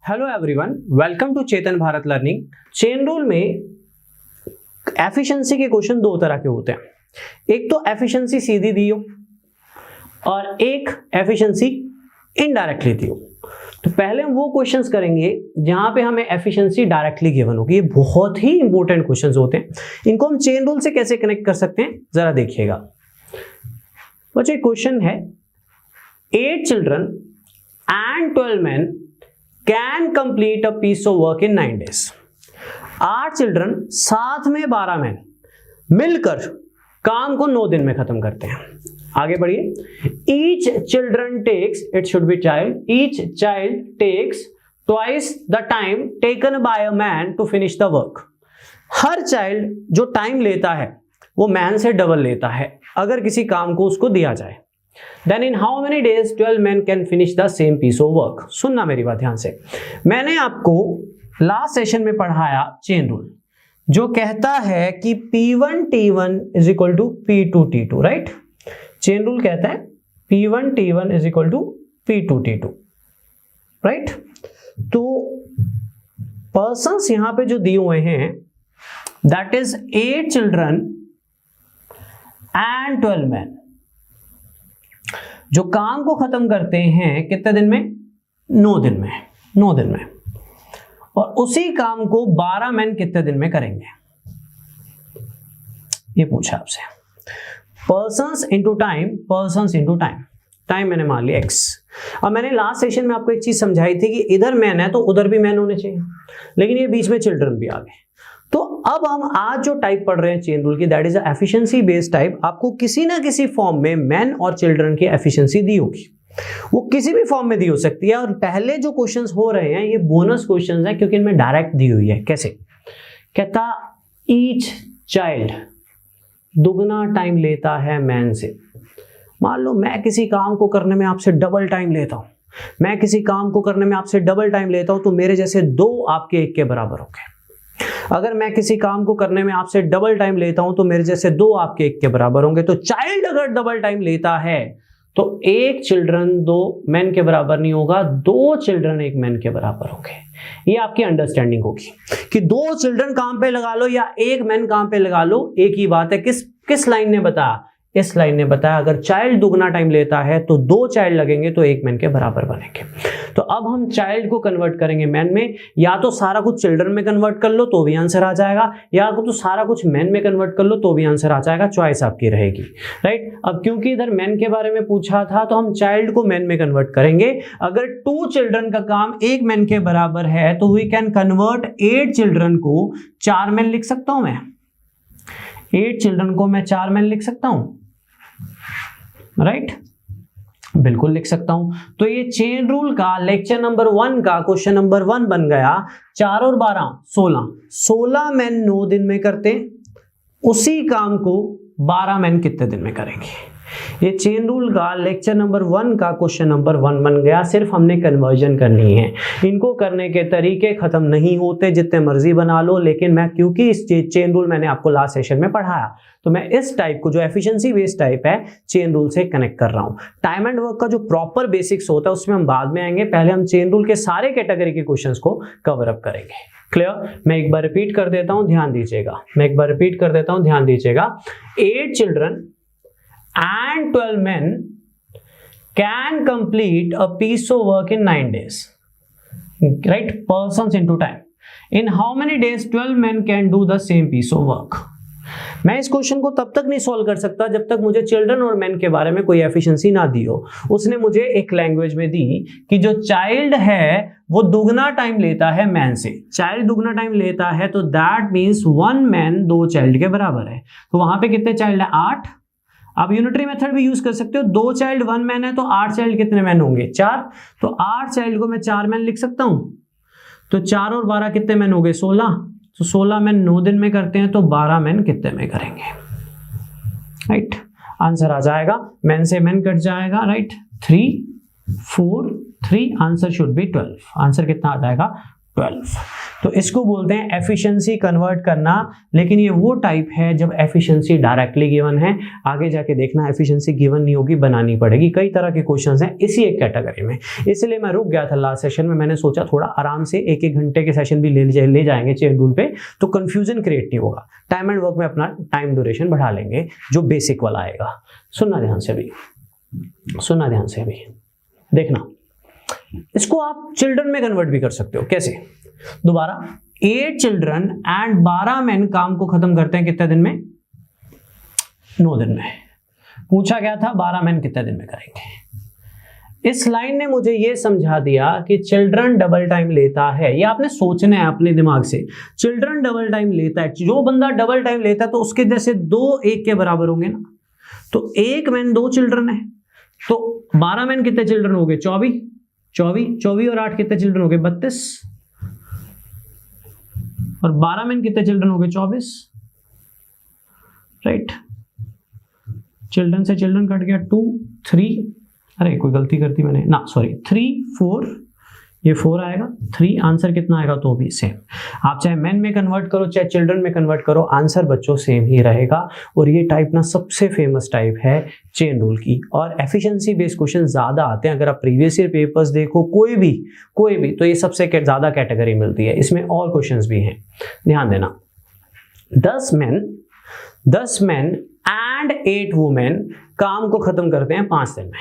Hello everyone, welcome to Chetan Bharat learning. Chain rule में efficiency के question दो तरह के होते हैं। एक तो एफिशिएंसी सीधी दी हो और एक एफिशिएंसी इनडायरेक्टली दी हो। तो पहले हम वो क्वेश्चंस करेंगे जहां पे हमें एफिशिएंसी डायरेक्टली गिवन होगी। ये बहुत ही इंपॉर्टेंट क्वेश्चंस होते हैं। इनको हम चेन रूल से कैसे कनेक्ट कर सकते हैं जरा देखिएगा। बच्चों, क्वेश्चन है 8 children and 12 men can complete a piece of work in 9 days। 8 children साथ में 12 मैन मिलकर काम को 9 दिन में खत्म करते हैं। आगे बढ़िए। Each children takes, it should be child, each child takes twice the time taken by a man to finish the work. हर चाइल्ड जो टाइम लेता है वो मैन से डबल लेता है अगर किसी काम को उसको दिया जाए। Then in how many days 12 men can finish the same piece of work? सुनना मेरी बात ध्यान से। मैंने आपको लास्ट सेशन में पढ़ाया चेन रूल जो कहता है कि P1 T1 is equal to P2 T2, right? Chain rule कहता है P1 T1 is equal to P2 T2, right? तो पर्सन्स यहां पे जो दिए हुए हैं that is 8 children and 12 men जो काम को खत्म करते हैं कितने दिन में? 9 दिन में। 9 दिन में। और उसी काम को 12 मैन कितने दिन में करेंगे? ये पूछा आपसे। Persons into time, persons into time. Time मैंने मान लिया x। अब मैंने लास्ट सेशन में आपको एक चीज समझाई थी कि इधर मैन है तो उधर भी मैन होने चाहिए, लेकिन ये बीच में चिल्ड्रन भी आ गए। तो अब हम आज जो टाइप पढ़ रहे हैं चेन रूल की, that is efficiency based type. आपको किसी ना किसी फॉर्म में मैन और चिल्ड्रन की एफिशिएंसी दी होगी, वो किसी भी फॉर्म में दी हो सकती है। और पहले जो क्वेश्चंस हो रहे हैं ये बोनस क्वेश्चंस हैं क्योंकि इनमें डायरेक्ट दी हुई है। कैसे? कहता ईच चाइल्ड दुगना टाइम लेता है मैन से। मान लो मैं किसी काम को करने में आपसे डबल टाइम लेता हूं, मैं किसी काम को करने में आपसे डबल टाइम लेता हूं तो मेरे जैसे 2 आपके 1 के बराबर होंगे। अगर मैं किसी काम को करने में आपसे डबल टाइम लेता हूं तो मेरे जैसे 2 आपके 1 के बराबर होंगे। तो चाइल्ड अगर डबल टाइम लेता है तो 1 चिल्ड्रन 2 मैन के बराबर नहीं होगा, 2 चिल्ड्रन 1 मैन के बराबर होंगे। ये आपकी अंडरस्टैंडिंग होगी कि 2 चिल्ड्रन काम पे लगा लो या 1 मैन काम पे लगा लो, एक ही बात है। किस लाइन ने बताया? इस लाइन ने बताया अगर चाइल्ड दुगना टाइम लेता है तो 2 चाइल्ड लगेंगे तो 1 मैन के बराबर बनेंगे। तो अब हम चाइल्ड को कन्वर्ट करेंगे मैन में। या तो सारा कुछ चिल्ड्रन में कन्वर्ट कर लो तो भी आंसर आ जाएगा, या तो सारा कुछ मैन में कन्वर्ट कर लो तो भी आंसर आ जाएगा। चॉइस आपकी रहेगी, राइट? अब क्योंकि इधर मैन के बारे में पूछा था तो हम चाइल्ड को मैन में कन्वर्ट करेंगे। अगर 2 चिल्ड्रन का काम 1 मैन के बराबर है तो वी कैन कन्वर्ट 8 चिल्ड्रन को 4 मैन लिख सकता हूं मैं। 8 चिल्ड्रन को मैं 4 मैन लिख सकता हूं, राइट? बिल्कुल लिख सकता हूं। तो ये चेन रूल का लेक्चर नंबर 1 का क्वेश्चन नंबर 1 बन गया। 4 और 12 16। 16 मैन 9 दिन में करते, उसी काम को 12 मैन कितने दिन में करेंगे? ये चेन रूल का लेक्चर नंबर 1 का क्वेश्चन नंबर 1 बन गया। सिर्फ हमने कन्वर्जन करनी है। इनको करने के तरीके खत्म नहीं होते, जितने मर्जी बना लो, लेकिन मैं क्योंकि इस चेन रूल मैंने आपको लास्ट सेशन में पढ़ाया तो मैं इस टाइप को जो एफिशिएंसी बेस्ड टाइप है चेन रूल से कनेक्ट कर रहा हूं। टाइम एंड वर्क का जो प्रॉपर बेसिक्स होता है उसमें हम बाद में आएंगे। पहले हम चेन रूल के सारे कैटेगरी के क्वेश्चंस को कवर अप करेंगे। क्लियर? मैं एक बार रिपीट कर देता हूं, ध्यान दीजिएगा। 8 children and 12 men can complete a piece of work in 9 days, right? Persons into time. In how many days 12 men can do the same piece of work? मैं इस क्वेश्चन को तब तक नहीं सॉल्व कर सकता जब तक मुझे चिल्ड्रन और मैन के बारे में कोई एफिशिएंसी ना दी हो। उसने मुझे एक लैंग्वेज में दी कि जो चाइल्ड है वो दुगना टाइम लेता है मैन से। चाइल्ड दुगना टाइम लेता है तो दैट मीन्स 1 मैन 2 चाइल्ड के बराबर है। तो वहां पे कितने चाइल्ड है? 8। आप यूनिटरी मेथड भी यूज कर सकते हो। 2 चाइल्ड 1 मैन है तो 8 चाइल्ड कितने मैन होंगे? 4। तो 8 चाइल्ड को मैं 4 मैन लिख सकता हूं। तो 4 और 12 कितने मैन हो गए? 16। तो 16 मैन 9 दिन में करते हैं तो 12 मैन कितने में करेंगे? राइट? आंसर आ जाएगा, मैन से मैन कट जाएगा, right? 3 4 3, answer should be 12। Answer कितना आ जाएगा? 12। तो इसको बोलते हैं एफिशिएंसी कन्वर्ट करना, लेकिन ये वो टाइप है जब एफिशिएंसी डायरेक्टली गिवन है। आगे जाके देखना एफिशिएंसी गिवन नहीं होगी, बनानी पड़ेगी। कई तरह के क्वेश्चंस हैं इसी एक कैटेगरी में, इसलिए मैं रुक गया था लास्ट सेशन में। मैंने सोचा थोड़ा आराम से एक एक घंटे के सेशन भी ले जाएंगे चेन रूल पे, तो कंफ्यूजन क्रिएट नहीं होगा। टाइम एंड वर्क में अपना टाइम ड्यूरेशन बढ़ा लेंगे, जो बेसिक वाला आएगा। सुनना ध्यान से अभी, सुनना ध्यान से अभी, देखना। इसको आप चिल्ड्रन में कन्वर्ट भी कर सकते हो। कैसे? दोबारा, 8 चिल्ड्रन एंड 12 मैन काम को खत्म करते हैं कितने दिन में? 9 दिन में। पूछा गया था 12 मैन कितने दिन में करेंगे। इस लाइन ने मुझे यह समझा दिया कि चिल्ड्रन डबल टाइम लेता है। ये आपने सोचना है अपने दिमाग से, चिल्ड्रन डबल टाइम लेता है। जो बंदा डबल टाइम लेता है तो उसके जैसे 2 1 के बराबर होंगे ना। तो 1 मैन 2 चिल्ड्रन है, तो 12 मैन कितने चिल्ड्रन हो गए? 24 और 8 कितने चिल्ड्रन हो गए? 32 और 12 मैन कितने चिल्ड्रन हो गए? 24, राइट। चिल्ड्रन से चिल्ड्रन कट गया, 2 3, अरे कोई गलती करती मैंने ना, सॉरी, 3 4, ये 4 आएगा, 3 आंसर कितना आएगा? तो भी सेम। आप चाहे मैन में कन्वर्ट करो चाहे चिल्ड्रन में कन्वर्ट करो, आंसर बच्चों सेम ही रहेगा। और ये टाइप ना सबसे फेमस टाइप है चेन रूल की, और एफिशिएंसी बेस्ड क्वेश्चन ज्यादा आते हैं। अगर आप प्रीवियस ईयर पेपर्स देखो कोई भी, तो ये सबसे ज्यादा कैटेगरी मिलती है। इसमें और क्वेश्चंस भी हैं, ध्यान देना। 10 मैन एंड 8 वुमेन काम को खत्म करते हैं 5 दिन में।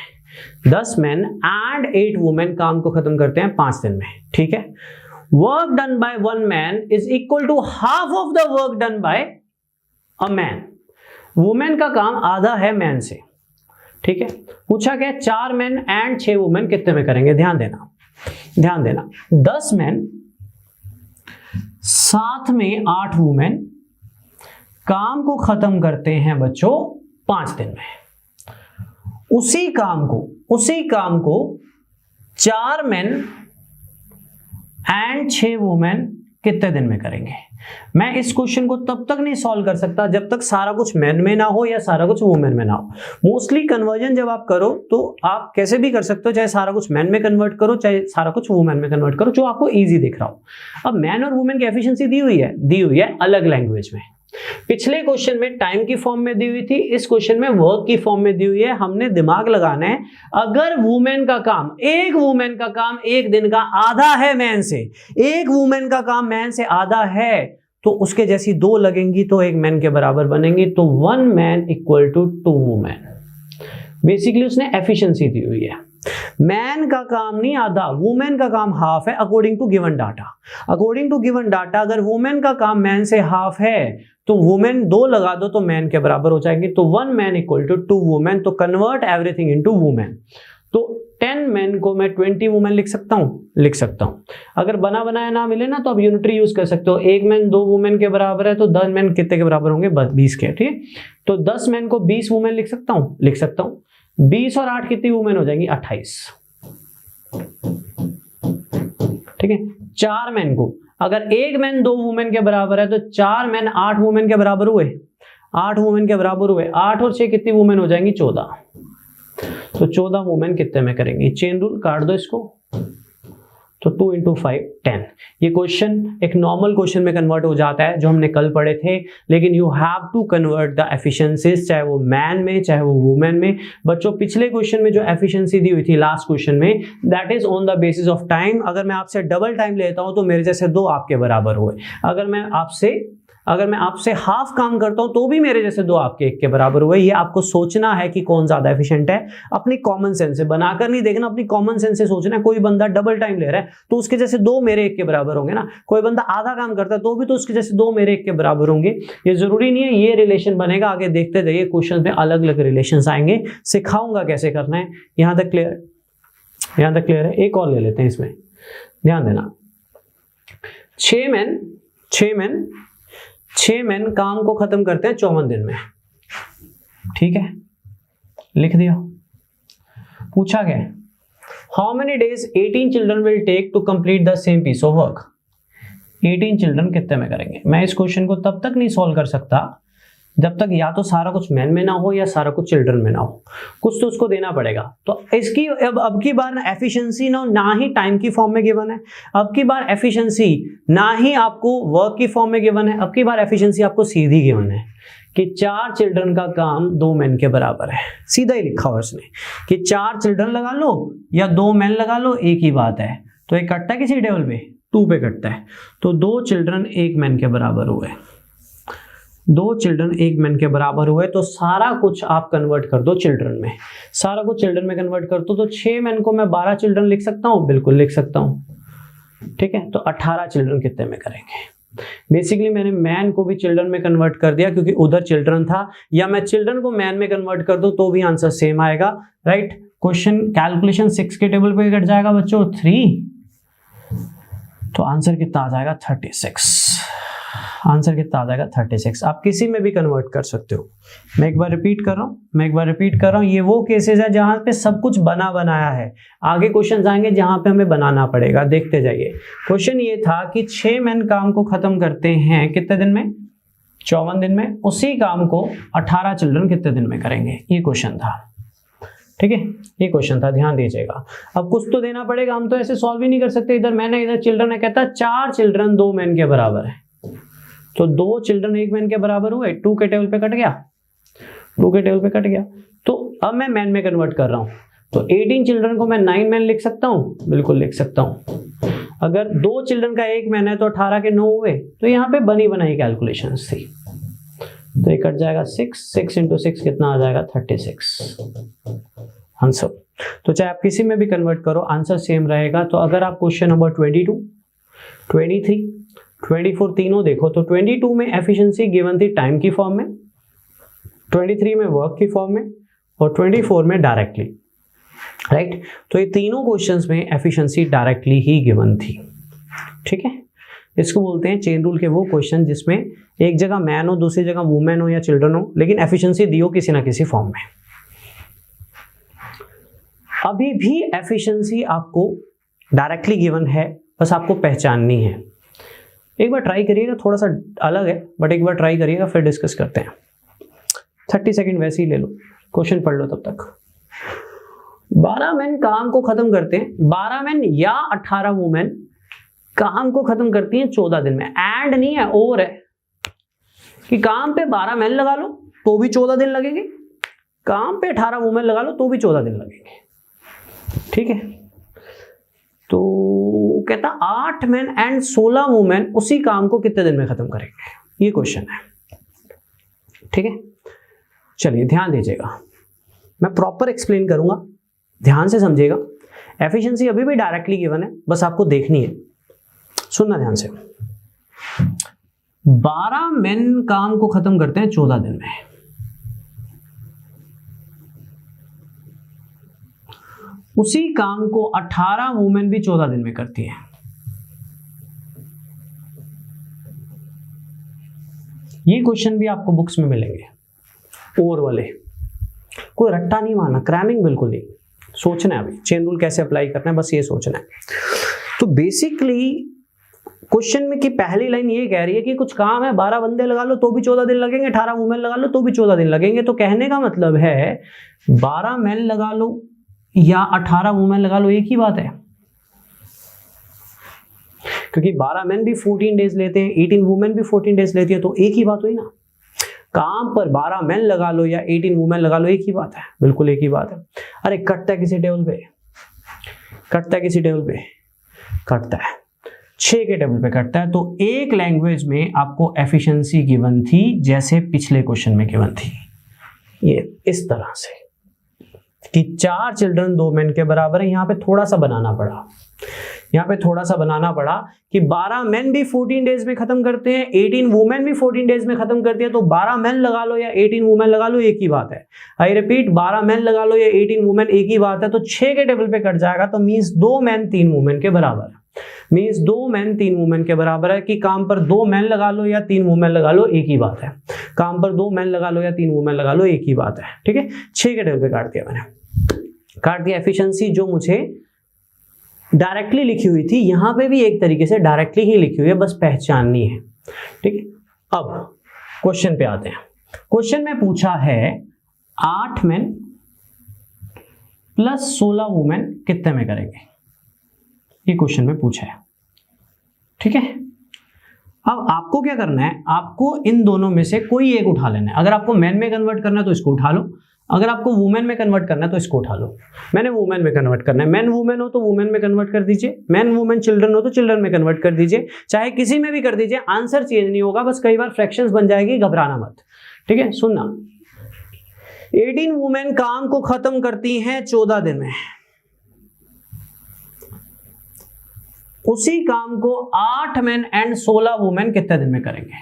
10 मैन एंड 8 वुमेन काम को खत्म करते हैं 5 दिन में, ठीक है। Work done by 1 man is equal to half of the work done by a man. Women का काम आधा है मैन से, ठीक है। पूछा गया 4 मैन एंड 6 वुमेन कितने में करेंगे? ध्यान देना। 10 मैन साथ में 8 वुमेन काम को खत्म करते हैं बच्चों 5 दिन में। उसी काम को 4 मैन एंड 6 वुमेन कितने दिन में करेंगे? मैं इस क्वेश्चन को तब तक नहीं सॉल्व कर सकता जब तक सारा कुछ मैन में ना हो या सारा कुछ वुमेन में ना हो। मोस्टली कन्वर्जन जब आप करो तो आप कैसे भी कर सकते हो, चाहे सारा कुछ मैन में कन्वर्ट करो चाहे सारा कुछ वुमेन में कन्वर्ट करो, जो आपको इजी दिख रहा हो। अब मैन और वुमेन की एफिशिएंसी दी हुई है अलग लैंग्वेज में। पिछले क्वेश्चन में टाइम की फॉर्म में दी हुई थी, इस क्वेश्चन में वर्क की फॉर्म में दी हुई है। हमने दिमाग लगाना है, अगर वुमेन का काम, एक वुमेन का काम एक दिन का आधा है मैन से, एक वुमेन का काम मैन से आधा है, तो उसके जैसी 2 लगेंगी तो 1 मैन के बराबर बनेंगी। तो 1 man equal to 2 women. Basically उसने एफिशिएंसी दी हुई है। मैन का काम नहीं आधा, वुमेन का काम हाफ है अकॉर्डिंग टू गिवन डाटा। अगर वुमेन का काम मैन से हाफ है तो वुमेन 2 लगा दो तो मैन के बराबर हो जाएंगे। तो 1 मैन इक्वल टू 2 वुमेन। तो कन्वर्ट एवरीथिंग इनटू वुमेन। तो 10 मैन को मैं 20 वुमेन लिख सकता हूं। अगर बना बनाया ना मिले ना तो आप यूनिटरी यूज कर सकते हो। 1 मैन 2 वुमेन के बराबर है तो 10 मैन कितने के बराबर होंगे? 20 के, ठीक है। तो 10 मैन को 20 वुमेन लिख सकता हूं। 20 और 8 कितनी वुमेन हो जाएंगी? 28, ठीक है। 4 मैन को, अगर 1 मैन 2 वुमेन के बराबर है तो 4 मैन 8 वुमेन के बराबर हुए। 8 और 6 कितनी वुमेन हो जाएंगी? 14। तो 14 वुमेन कितने में करेंगी? चेन रूल काट दो इसको, तो 2 इंटू 5 10। ये क्वेश्चन एक नॉर्मल क्वेश्चन में कन्वर्ट हो जाता है जो हमने कल पढ़े थे, लेकिन you have to convert the efficiencies, चाहे वो मैन में चाहे वो वुमेन में। बच्चों पिछले क्वेश्चन में जो एफिशिएंसी दी हुई थी लास्ट क्वेश्चन में, that is on the basis of time. अगर मैं आपसे डबल टाइम लेता हूं तो मेरे जैसे 2 आपके बराबर हुए। अगर मैं आपसे हाफ काम करता हूं तो भी मेरे जैसे 2 आपके 1 के बराबर हुए। ये आपको सोचना है कि कौन ज्यादा एफिशिएंट है, अपनी कॉमन सेंस से, बनाकर नहीं देखना, अपनी कॉमन सेंस से सोचना है। कोई बंदा डबल टाइम ले रहा है तो उसके जैसे 2 मेरे 1 के बराबर होंगे ना। कोई बंदा आधा काम करता है तो भी तो उसके जैसे 2 मेरे 1 के बराबर होंगे। ये जरूरी नहीं है ये रिलेशन बनेगा, आगे देखते जाइए क्वेश्चन में अलग अलग रिलेशन आएंगे, सिखाऊंगा कैसे करना है। यहां तक क्लियर है। एक और ले लेते हैं इसमें, ध्यान देना। 6 मैन काम को खत्म करते हैं 54 दिन में, ठीक है, लिख दिया। पूछा गया how many days 18 children will take to complete the same piece of work. 18 children कितने में करेंगे? मैं इस क्वेश्चन को तब तक नहीं सॉल्व कर सकता जब तक या तो सारा कुछ मैन में ना हो या सारा कुछ चिल्ड्रन में ना हो, कुछ तो उसको देना पड़ेगा। तो इसकी अब की बार ना एफिशिएंसी ना ही टाइम की फॉर्म में गिवन है, अब की बार एफिशिएंसी ना ही आपको वर्क की फॉर्म में गिवन है, अब की बार एफिशिएंसी आपको सीधी गिवन है कि 4 चिल्ड्रन का काम 2 मैन के बराबर है। सीधा ही लिखा हुआ उसने कि 4 चिल्ड्रन लगा लो या 2 मैन लगा लो, एक ही बात है। तो एक कटता है किसी टेबल पे 2 पे कटता है, तो 2 चिल्ड्रन 1 मैन के बराबर हुए, 2 चिल्ड्रन 1 मैन के बराबर हुए। तो सारा कुछ आप कन्वर्ट कर दो चिल्ड्रन में, सारा कुछ चिल्ड्रन में कन्वर्ट कर दो। तो 6 मैन को मैं 12 चिल्ड्रन लिख सकता हूँ, बिल्कुल लिख सकता हूँ, ठीक है। तो 18 चिल्ड्रन कितने में करेंगे? बेसिकली मैंने मैन को भी चिल्ड्रन में कन्वर्ट कर दिया क्योंकि उधर चिल्ड्रन था, या मैं चिल्ड्रन को मैन में कन्वर्ट कर दूं तो भी आंसर सेम आएगा, राइट। क्वेश्चन कैलकुलेशन 6 के टेबल पे कट जाएगा बच्चों 3, तो आंसर कितना आ जाएगा 36। आंसर कितना आ जाएगा 36। आप किसी में भी कन्वर्ट कर सकते हो। मैं एक बार रिपीट कर रहा हूँ, ये वो केसेस है जहां पे सब कुछ बना बनाया है। आगे क्वेश्चन आएंगे जहां पे हमें बनाना पड़ेगा, देखते जाइए। क्वेश्चन ये था कि 6 मैन काम को खत्म करते हैं कितने दिन में? 54 दिन में। उसी काम को 18 चिल्ड्रन कितने दिन में करेंगे? ये क्वेश्चन था, ठीक है, ये क्वेश्चन था, ध्यान दीजिएगा। अब कुछ तो देना पड़ेगा, हम तो ऐसे सॉल्व ही नहीं कर सकते। इधर मैंने, इधर चिल्ड्रन है, कहता 4 चिल्ड्रन 2 मैन के बराबर है, तो 2 चिल्ड्रन 1 मैन के बराबर हुए, 2 के टेबल पे कट गया, 2 के टेबल पे कट गया। तो अब मैं मैन में कन्वर्ट कर रहा हूं, तो 18 चिल्ड्रन को मैं 9 मैन लिख सकता हूं, बिल्कुल लिख सकता हूं। अगर 2 चिल्ड्रन का 1 मैन है तो 18 के 9 हुए, तो यहाँ पे बनी बनाई कैलकुलेशन थी। तो ये कट जाएगा 6 इंटू 6 कितना आ जाएगा 36 आंसर। तो चाहे आप किसी में भी कन्वर्ट करो आंसर सेम रहेगा। तो अगर आप क्वेश्चन नंबर 22, 23, 24 तीनों देखो, तो 22 में एफिशिएंसी गिवन थी टाइम की फॉर्म में, 23 में वर्क की फॉर्म में, और 24 में डायरेक्टली, राइट। तो ये तीनों क्वेश्चंस में एफिशिएंसी डायरेक्टली ही गिवन थी, ठीक है। इसको बोलते हैं चेन रूल के वो क्वेश्चन जिसमें एक जगह मैन हो, दूसरी जगह वुमेन हो या चिल्ड्रन हो, लेकिन एफिशिएंसी दी हो किसी ना किसी फॉर्म में। अभी भी एफिशिएंसी आपको डायरेक्टली गिवन है, बस आपको पहचाननी है। एक बार ट्राई करिएगा, थोड़ा सा अलग है बट एक बार ट्राई करिएगा, फिर डिस्कस करते हैं। 30 सेकंड वैसे ही ले लो, क्वेश्चन पढ़ लो तब तक। 12 मैन काम को खत्म करते हैं, 12 मैन या 18 वुमेन काम को खत्म करती हैं 14 दिन में। एंड नहीं है, और है कि काम पे 12 मैन लगा लो तो भी 14 दिन लगेंगे, काम पे 18 वुमेन लगा लो तो भी 14 दिन लगेंगे, ठीक है। तो कहता 8 मैन एंड 16 वुमेन उसी काम को कितने दिन में खत्म करेंगे, ये क्वेश्चन है, ठीक है। चलिए ध्यान दीजिएगा, मैं प्रॉपर एक्सप्लेन करूंगा, ध्यान से समझिएगा। एफिशिएंसी अभी भी डायरेक्टली गिवन है, बस आपको देखनी है, सुनना ध्यान से। 12 मैन काम को खत्म करते हैं 14 दिन में, उसी काम को 18 वुमेन भी 14 दिन में करती है। ये क्वेश्चन भी आपको बुक्स में मिलेंगे, और वाले। कोई रट्टा नहीं मारना, क्रैमिंग बिल्कुल नहीं, सोचना है अभी चेन रूल कैसे अप्लाई करना है, बस ये सोचना है। तो बेसिकली क्वेश्चन में की पहली लाइन ये कह रही है कि कुछ काम है, 12 बंदे लगा लो तो भी 14 दिन लगेंगे, 18 वुमेन लगा लो तो भी 14 दिन लगेंगे। तो कहने का मतलब है 12 मैन लगा लो या 18 वुमेन लगा लो, एक ही बात है, क्योंकि 12 मैन भी 14 डेज लेते हैं, 18 वुमेन भी 14 डेज लेती है, तो एक ही बात हुई ना। काम पर 12 मैन लगा लो या 18 वुमेन लगा लो, एक ही बात है, बिल्कुल एक ही बात है। अरे कटता है किसी टेबल पे, कटता है किसी टेबल पे, कटता है 6 के टेबल पे कटता है। तो एक लैंग्वेज में आपको एफिशिएंसी गिवन थी जैसे पिछले क्वेश्चन में गिवन थी, ये इस तरह से कि 4 चिल्ड्रन 2 मैन के बराबर है। यहाँ पे थोड़ा सा बनाना पड़ा, यहाँ पे थोड़ा सा बनाना पड़ा कि 12 मैन भी 14 डेज में खत्म करते हैं, 18 वुमेन भी 14 डेज में खत्म करती है। तो 12 मैन लगा लो या 18 वुमेन लगा लो, एक ही बात है। आई रिपीट, 12 मैन लगा लो या 18 वुमेन, एक ही बात है। तो 6 के टेबल पे कट जाएगा, तो मीन्स 2 मैन 3 वुमेन के बराबर है, मीन्स 2 मैन 3 वुमेन के बराबर है। कि काम पर 2 मैन लगा लो या 3 वुमेन लगा लो, एक ही बात है। काम पर 2 मैन लगा लो या 3 वुमेन लगा लो, एक ही बात है, ठीक है। 6 के टेबल पे काट दिया मैंने, काट दिया। एफिशिएंसी जो मुझे डायरेक्टली लिखी हुई थी, यहां पे भी एक तरीके से डायरेक्टली ही लिखी हुई है, बस पहचाननी है, ठीक है। अब क्वेश्चन पे आते हैं। क्वेश्चन में पूछा है 8 मेन प्लस 16 वुमेन कितने में करेंगे, ये क्वेश्चन में पूछा है। ठीक है, अब आपको क्या करना है, आपको इन दोनों में से कोई एक उठा लेना है। अगर आपको मैन में कन्वर्ट करना है तो इसको उठा लो, अगर आपको वुमेन में कन्वर्ट करना है तो इसको उठा लो। मैंने वुमेन में कन्वर्ट करना है, मैन वुमेन हो तो वुमेन में कन्वर्ट कर दीजिए, मैन वुमेन चिल्ड्रन हो तो चिल्ड्रन में कन्वर्ट कर दीजिए, चाहे किसी में भी कर दीजिए, आंसर चेंज नहीं होगा, बस कई बार फ्रैक्शंस बन जाएगी, घबराना मत। ठीक है, सुनना, 18 वुमेन काम को खत्म करती हैं 14 दिन में, उसी काम को 8 मेन एंड 16 वुमेन कितने दिन में करेंगे।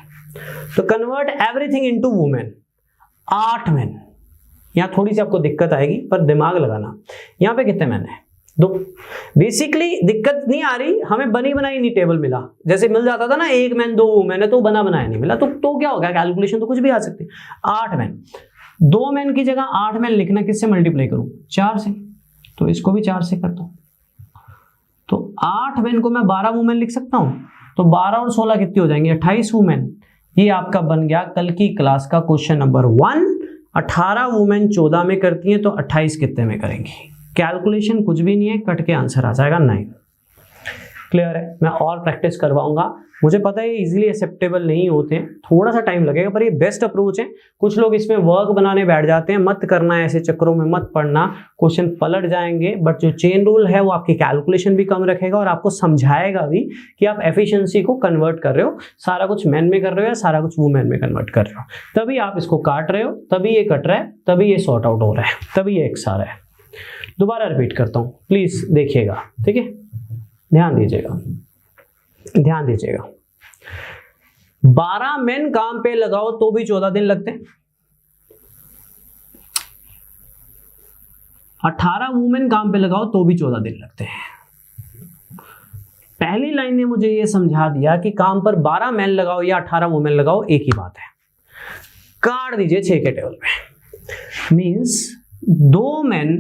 तो convert everything into women. 8 main, यहां थोड़ी सी आपको दिक्कत आएगी पर दिमाग लगाना, यहां पे कितने मैन है, 2। बेसिकली दिक्कत नहीं आ रही, हमें बनी बनाई नहीं टेबल मिला, जैसे मिल जाता था ना 1 मैन 2 वुमेन है तो बना बनाया नहीं मिला, तो क्या हो गया, कैलकुलेशन तो कुछ भी आ सकती है। 8 मैन, 2 मैन की जगह 8 मैन लिखना, किससे मल्टीप्लाई करूं, 4 से, तो इसको भी 4 से करता हूं, तो 8 मैन को मैं 12 वुमेन लिख सकता हूं, तो 12 और 16 कितनी हो जाएंगे, 28 वुमेन। ये आपका बन गया कल की क्लास का क्वेश्चन नंबर 1। 18 वुमेन 14 में करती हैं तो 28 कितने में करेंगी। कैलकुलेशन कुछ भी नहीं है, कट के आंसर आ जाएगा 9। क्लियर है, मैं और प्रैक्टिस करवाऊंगा, मुझे पता है इजीली एक्सेप्टेबल नहीं होते हैं, थोड़ा सा टाइम लगेगा, पर ये बेस्ट अप्रोच है। कुछ लोग इसमें वर्क बनाने बैठ जाते हैं, मत करना है, ऐसे चक्करों में मत पड़ना, क्वेश्चन पलट जाएंगे। बट जो चेन रूल है वो आपकी कैलकुलेशन भी कम रखेगा और आपको समझाएगा भी कि आप एफिशिएंसी को कन्वर्ट कर रहे हो, सारा कुछ मैन में कर रहे हो या सारा कुछ वुमेन में कन्वर्ट कर रहे हो, तभी आप इसको काट रहे हो, तभी ये कट रहा है, तभी ये सॉर्ट आउट हो रहा है, तभी ये एक्स आ रहा है। दोबारा रिपीट करता हूँ, प्लीज देखिएगा, ठीक है, ध्यान दीजिएगा, ध्यान दीजिएगा। 12 मेन काम पे लगाओ तो भी 14 दिन लगते हैं, 18 वुमेन काम पे लगाओ तो भी 14 दिन लगते हैं। पहली लाइन ने मुझे यह समझा दिया कि काम पर 12 मैन लगाओ या 18 वुमेन लगाओ एक ही बात है, काट दीजिए 6 के टेबल में, मींस 2 मैन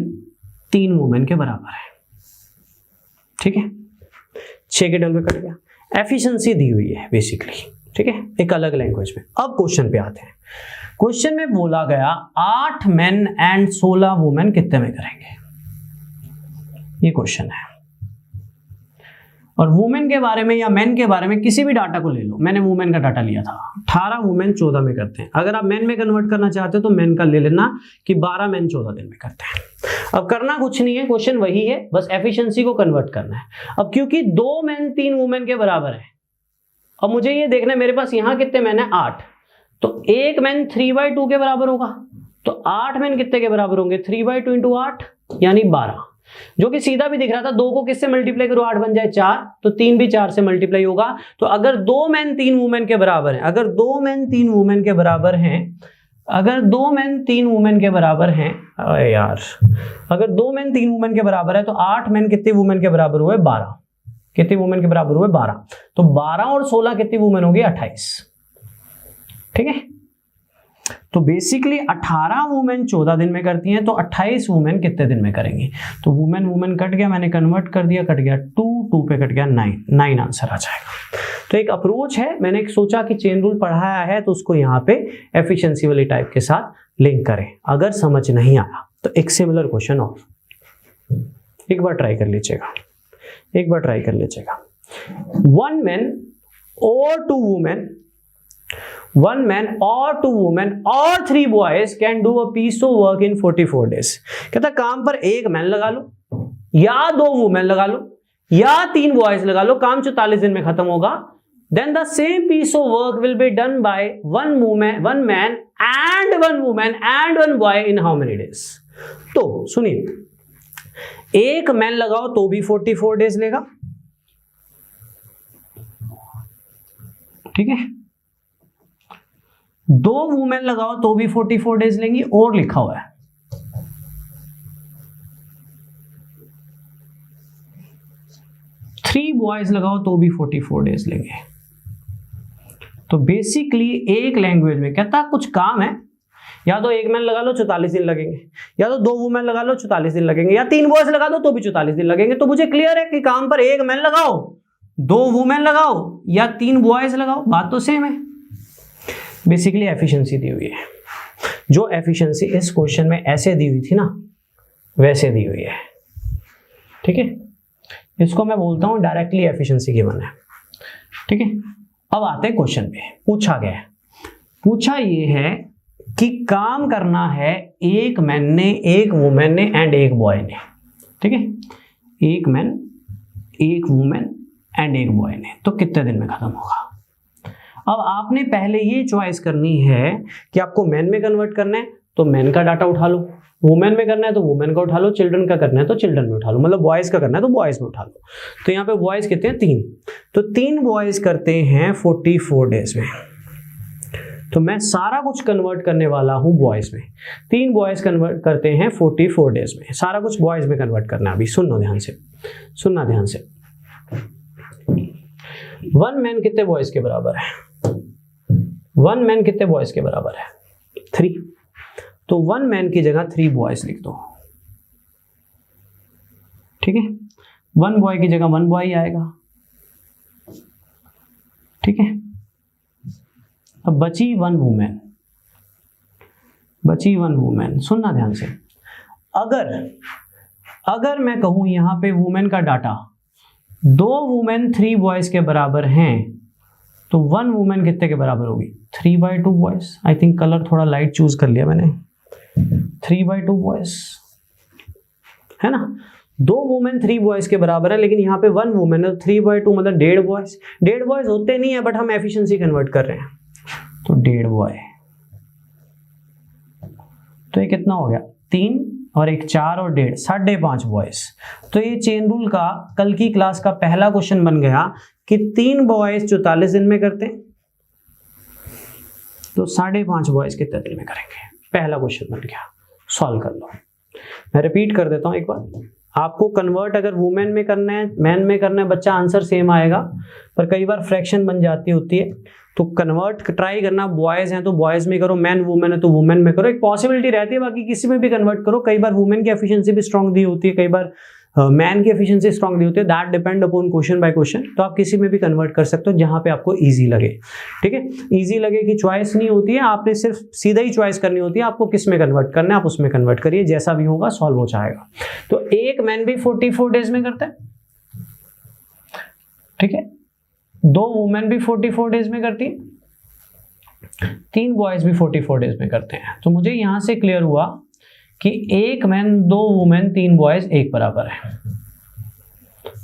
3 वुमेन के बराबर है। ठीक है, 6 के टेबल में कट गया, एफिशिएंसी दी हुई है बेसिकली। ठीक है, एक अलग लैंग्वेज में। अब क्वेश्चन पे आते हैं। क्वेश्चन में बोला गया 8 मेन एंड 16 वुमेन कितने में करेंगे, ये क्वेश्चन है। और वुमेन के बारे में या मेन के बारे में किसी भी डाटा को ले लो, मैंने वुमेन का डाटा लिया था, 18 वुमेन 14 में करते हैं। अगर आप मेन में कन्वर्ट करना चाहते हो तो मेन का ले लेना कि 12 मेन 14 दिन में करते हैं। अब करना कुछ नहीं है, क्वेश्चन वही है, बस एफिशिएंसी को कन्वर्ट करना है। अब क्योंकि 2 मेन 3 वुमेन के बराबर है, अब मुझे ये देखना है मेरे पास यहां कितने मैन है, 8, तो 1 मैन 3/2 के बराबर होगा, तो 8 मैन कितने के बराबर होंगे, 3/2 × 8 यानी 12, जो कि सीधा भी दिख रहा था। 2 को किससे मल्टीप्लाई करो, 8 बन जाए 4, तो 3 भी 4 से मल्टीप्लाई होगा। तो अगर 2 मैन 3 वुमेन के बराबर है, अगर 2 मैन 3 वुमेन के बराबर हैं, अगर 2 मैन 3 वुमेन के बराबर हैं, यार अगर 2 मैन 3 वुमेन के बराबर है तो 8 मैन कितनी वुमेन के बराबर हुए, 12, कितनी वुमेन के बराबर हुए, 12, तो 12 और 16 कितनी वुमेन होगी, 28। ठीक है, तो बेसिकली 18 वुमेन 14 दिन में करती हैं, तो 28 वुमेन कितने दिन में करेंगी। तो वुमेन वुमेन कट गया, मैंने कन्वर्ट कर दिया, कट गया 2 पे कट गया 9 आंसर आ जाएगा। तो एक अप्रोच है, मैंने एक सोचा कि चेन रूल पढ़ाया है तो उसको यहाँ पे एफिशिएंसी वाली टाइप के साथ लिंक करें। अगर समझ नहीं आया तो एक सिमिलर क्वेश्चन और एक बार ट्राई कर लीजिएगा, एक बार ट्राई कर लीजिएगा। 1 मैन और 2 women, 1 man or 2 women or 3 boys can do a piece of work in 44 days। कहता काम पर 1 मैन लगा लो या 2 वुमेन लगा लो या 3 बॉयज लगा लो, काम 44 दिन में खत्म होगा। Then the same piece of work will be done by 1 man and 1 woman and 1 boy in how many days। तो सुनिए, 1 मैन लगाओ तो भी 44 डेज लेगा, ठीक है, 2 वुमेन लगाओ तो भी 44 डेज लेंगी, और लिखा हुआ है 3 बॉयज लगाओ तो भी 44 डेज लेंगे। तो बेसिकली एक लैंग्वेज में कहता कुछ काम है, या तो 1 मैन लगा लो 44 दिन लगेंगे, या तो 2 वुमेन लगा लो 44 दिन लगेंगे, या 3 बॉयज लगा दो तो भी 44 दिन लगेंगे। तो मुझे क्लियर है कि काम पर 1 मैन लगाओ, 2 वुमेन लगाओ या 3 बॉयज लगाओ, बात तो सेम है। बेसिकली एफिशिएंसी दी हुई है। जो एफिशिएंसी इस क्वेश्चन में ऐसे दी हुई थी ना, वैसे दी हुई है। ठीक है, इसको मैं बोलता हूं डायरेक्टली एफिशिएंसी गिवन है। ठीक है, अब आते हैं क्वेश्चन पे। पूछा गया है, पूछा ये है कि काम करना है एक मैन ने, एक वुमेन ने एंड एक बॉय ने। ठीक है, एक मैन, एक वुमेन एंड एक बॉय ने, तो कितने दिन में खत्म होगा। अब आपने पहले ये चॉइस करनी है कि आपको मैन में कन्वर्ट करना है तो मैन का डाटा उठा लो, वुमेन में करना है तो वुमेन का उठा लो, चिल्ड्रन का करना है तो चिल्ड्रन में उठा लो, मतलब बॉयज का करना है तो बॉयज में उठा लो। तो यहाँ पे बॉयज कितने हैं, 3, तो 3 बॉयज करते हैं 44 डेज में। तो मैं सारा कुछ कन्वर्ट करने वाला हूं बॉयज में। 3 बॉयज कन्वर्ट करते हैं 44 डेज में, सारा कुछ बॉयज में कन्वर्ट करना है। अभी सुनना ध्यान से, सुनना ध्यान से। 1 मैन कितने बॉयज के बराबर है, 1 मैन कितने बॉयज के बराबर है, 3। तो 1 मैन की जगह 3 बॉयज लिख दो। ठीक है, 1 बॉय की जगह 1 बॉय आएगा। ठीक है, अब बची 1 वुमेन, बची 1 वुमेन। सुनना ध्यान से, अगर मैं कहूं यहां पे वुमेन का डाटा 2 वुमेन 3 बॉयज के बराबर हैं, तो 1 वुमेन कितने के बराबर होगी, 3/2 बॉयज। आई थिंक कलर थोड़ा लाइट चूज कर लिया मैंने, 3/2 बॉयज है ना। 2 वुमेन 3 बॉयज के बराबर है, लेकिन यहाँ पे 1 वुमेन है, 3/2 मतलब 1.5 बॉयज। 1.5 बॉयज होते नहीं है, बट हम एफिशिएंसी कन्वर्ट कर रहे हैं, तो 1.5 बॉय। तो ये कितना हो गया, 3 और 1 4 और 1.5 5.5 बॉयज। तो ये चेन रूल का कल की क्लास का पहला क्वेश्चन बन गया कि 3 बॉयज 44 दिन में करते हैं, तो 5.5 बॉयज कितने दिन में करेंगे। पहला क्वेश्चन बन गया, सॉल्व कर लो। मैं रिपीट कर देता हूं एक बार, आपको कन्वर्ट अगर वुमेन में करना है, मैन में करना है, बच्चा आंसर सेम आएगा, पर कई बार फ्रैक्शन बन जाती होती है, तो कन्वर्ट ट्राई करना। बॉयज हैं तो बॉयज में करो, मैन वुमेन है तो वुमेन में करो, एक पॉसिबिलिटी रहती है, बाकी किसी में भी कन्वर्ट करो। कई बार वुमेन की एफिशिएंसी भी स्ट्रांग दी होती है, कई बार मैन की एफिशिएंसी स्ट्रांग दी होती है, that depend upon question by question. तो आप किसी में भी कन्वर्ट कर सकते हो जहां पे आपको इजी लगे। ठीक है, इजी लगे कि चॉइस नहीं होती है, आपने सिर्फ सीधा ही चॉइस करनी होती है, आपको किस में कन्वर्ट करना है आप उसमें कन्वर्ट करिए, जैसा भी होगा सॉल्व हो जाएगा। तो एक मैन भी 44 डेज में करता है, ठीक है, 2 वुमेन भी 44 डेज में करती है, 3 बॉयज भी 44 डेज में करते हैं। तो मुझे यहां से क्लियर हुआ कि 1 मैन 2 वुमेन 3 बॉयज एक बराबर है।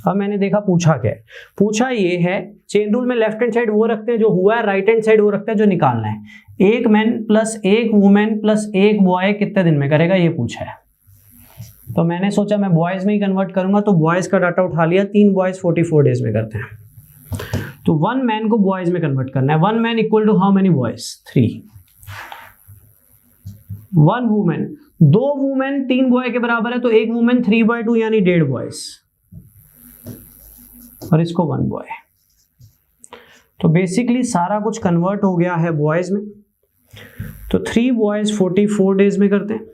अब मैंने देखा पूछा क्या है, पूछा ये है चेन रूल में लेफ्ट हैंड साइड वो रखते हैं जो हुआ है, राइट हैंड साइड वो रखते हैं जो निकालना है। 1 man plus 1 women plus 1 boy कितने दिन में करेगा, ये पूछा है। तो मैंने सोचा मैं बॉयज में ही कन्वर्ट करूंगा, तो बॉयज का डाटा उठा लिया। 3 बॉयज 44 डेज में करते हैं, तो 1 मैन को बॉयज में कन्वर्ट करना है। 1 man equal to how many boys, 3। 1 women, 2 women 3 boy के बराबर है, तो 1 वुमेन 3/2 यानी 1.5 बॉयज, और इसको 1 बॉय। तो बेसिकली सारा कुछ कन्वर्ट हो गया है बॉयज में। तो 3 बॉयज 44 डेज में करते हैं,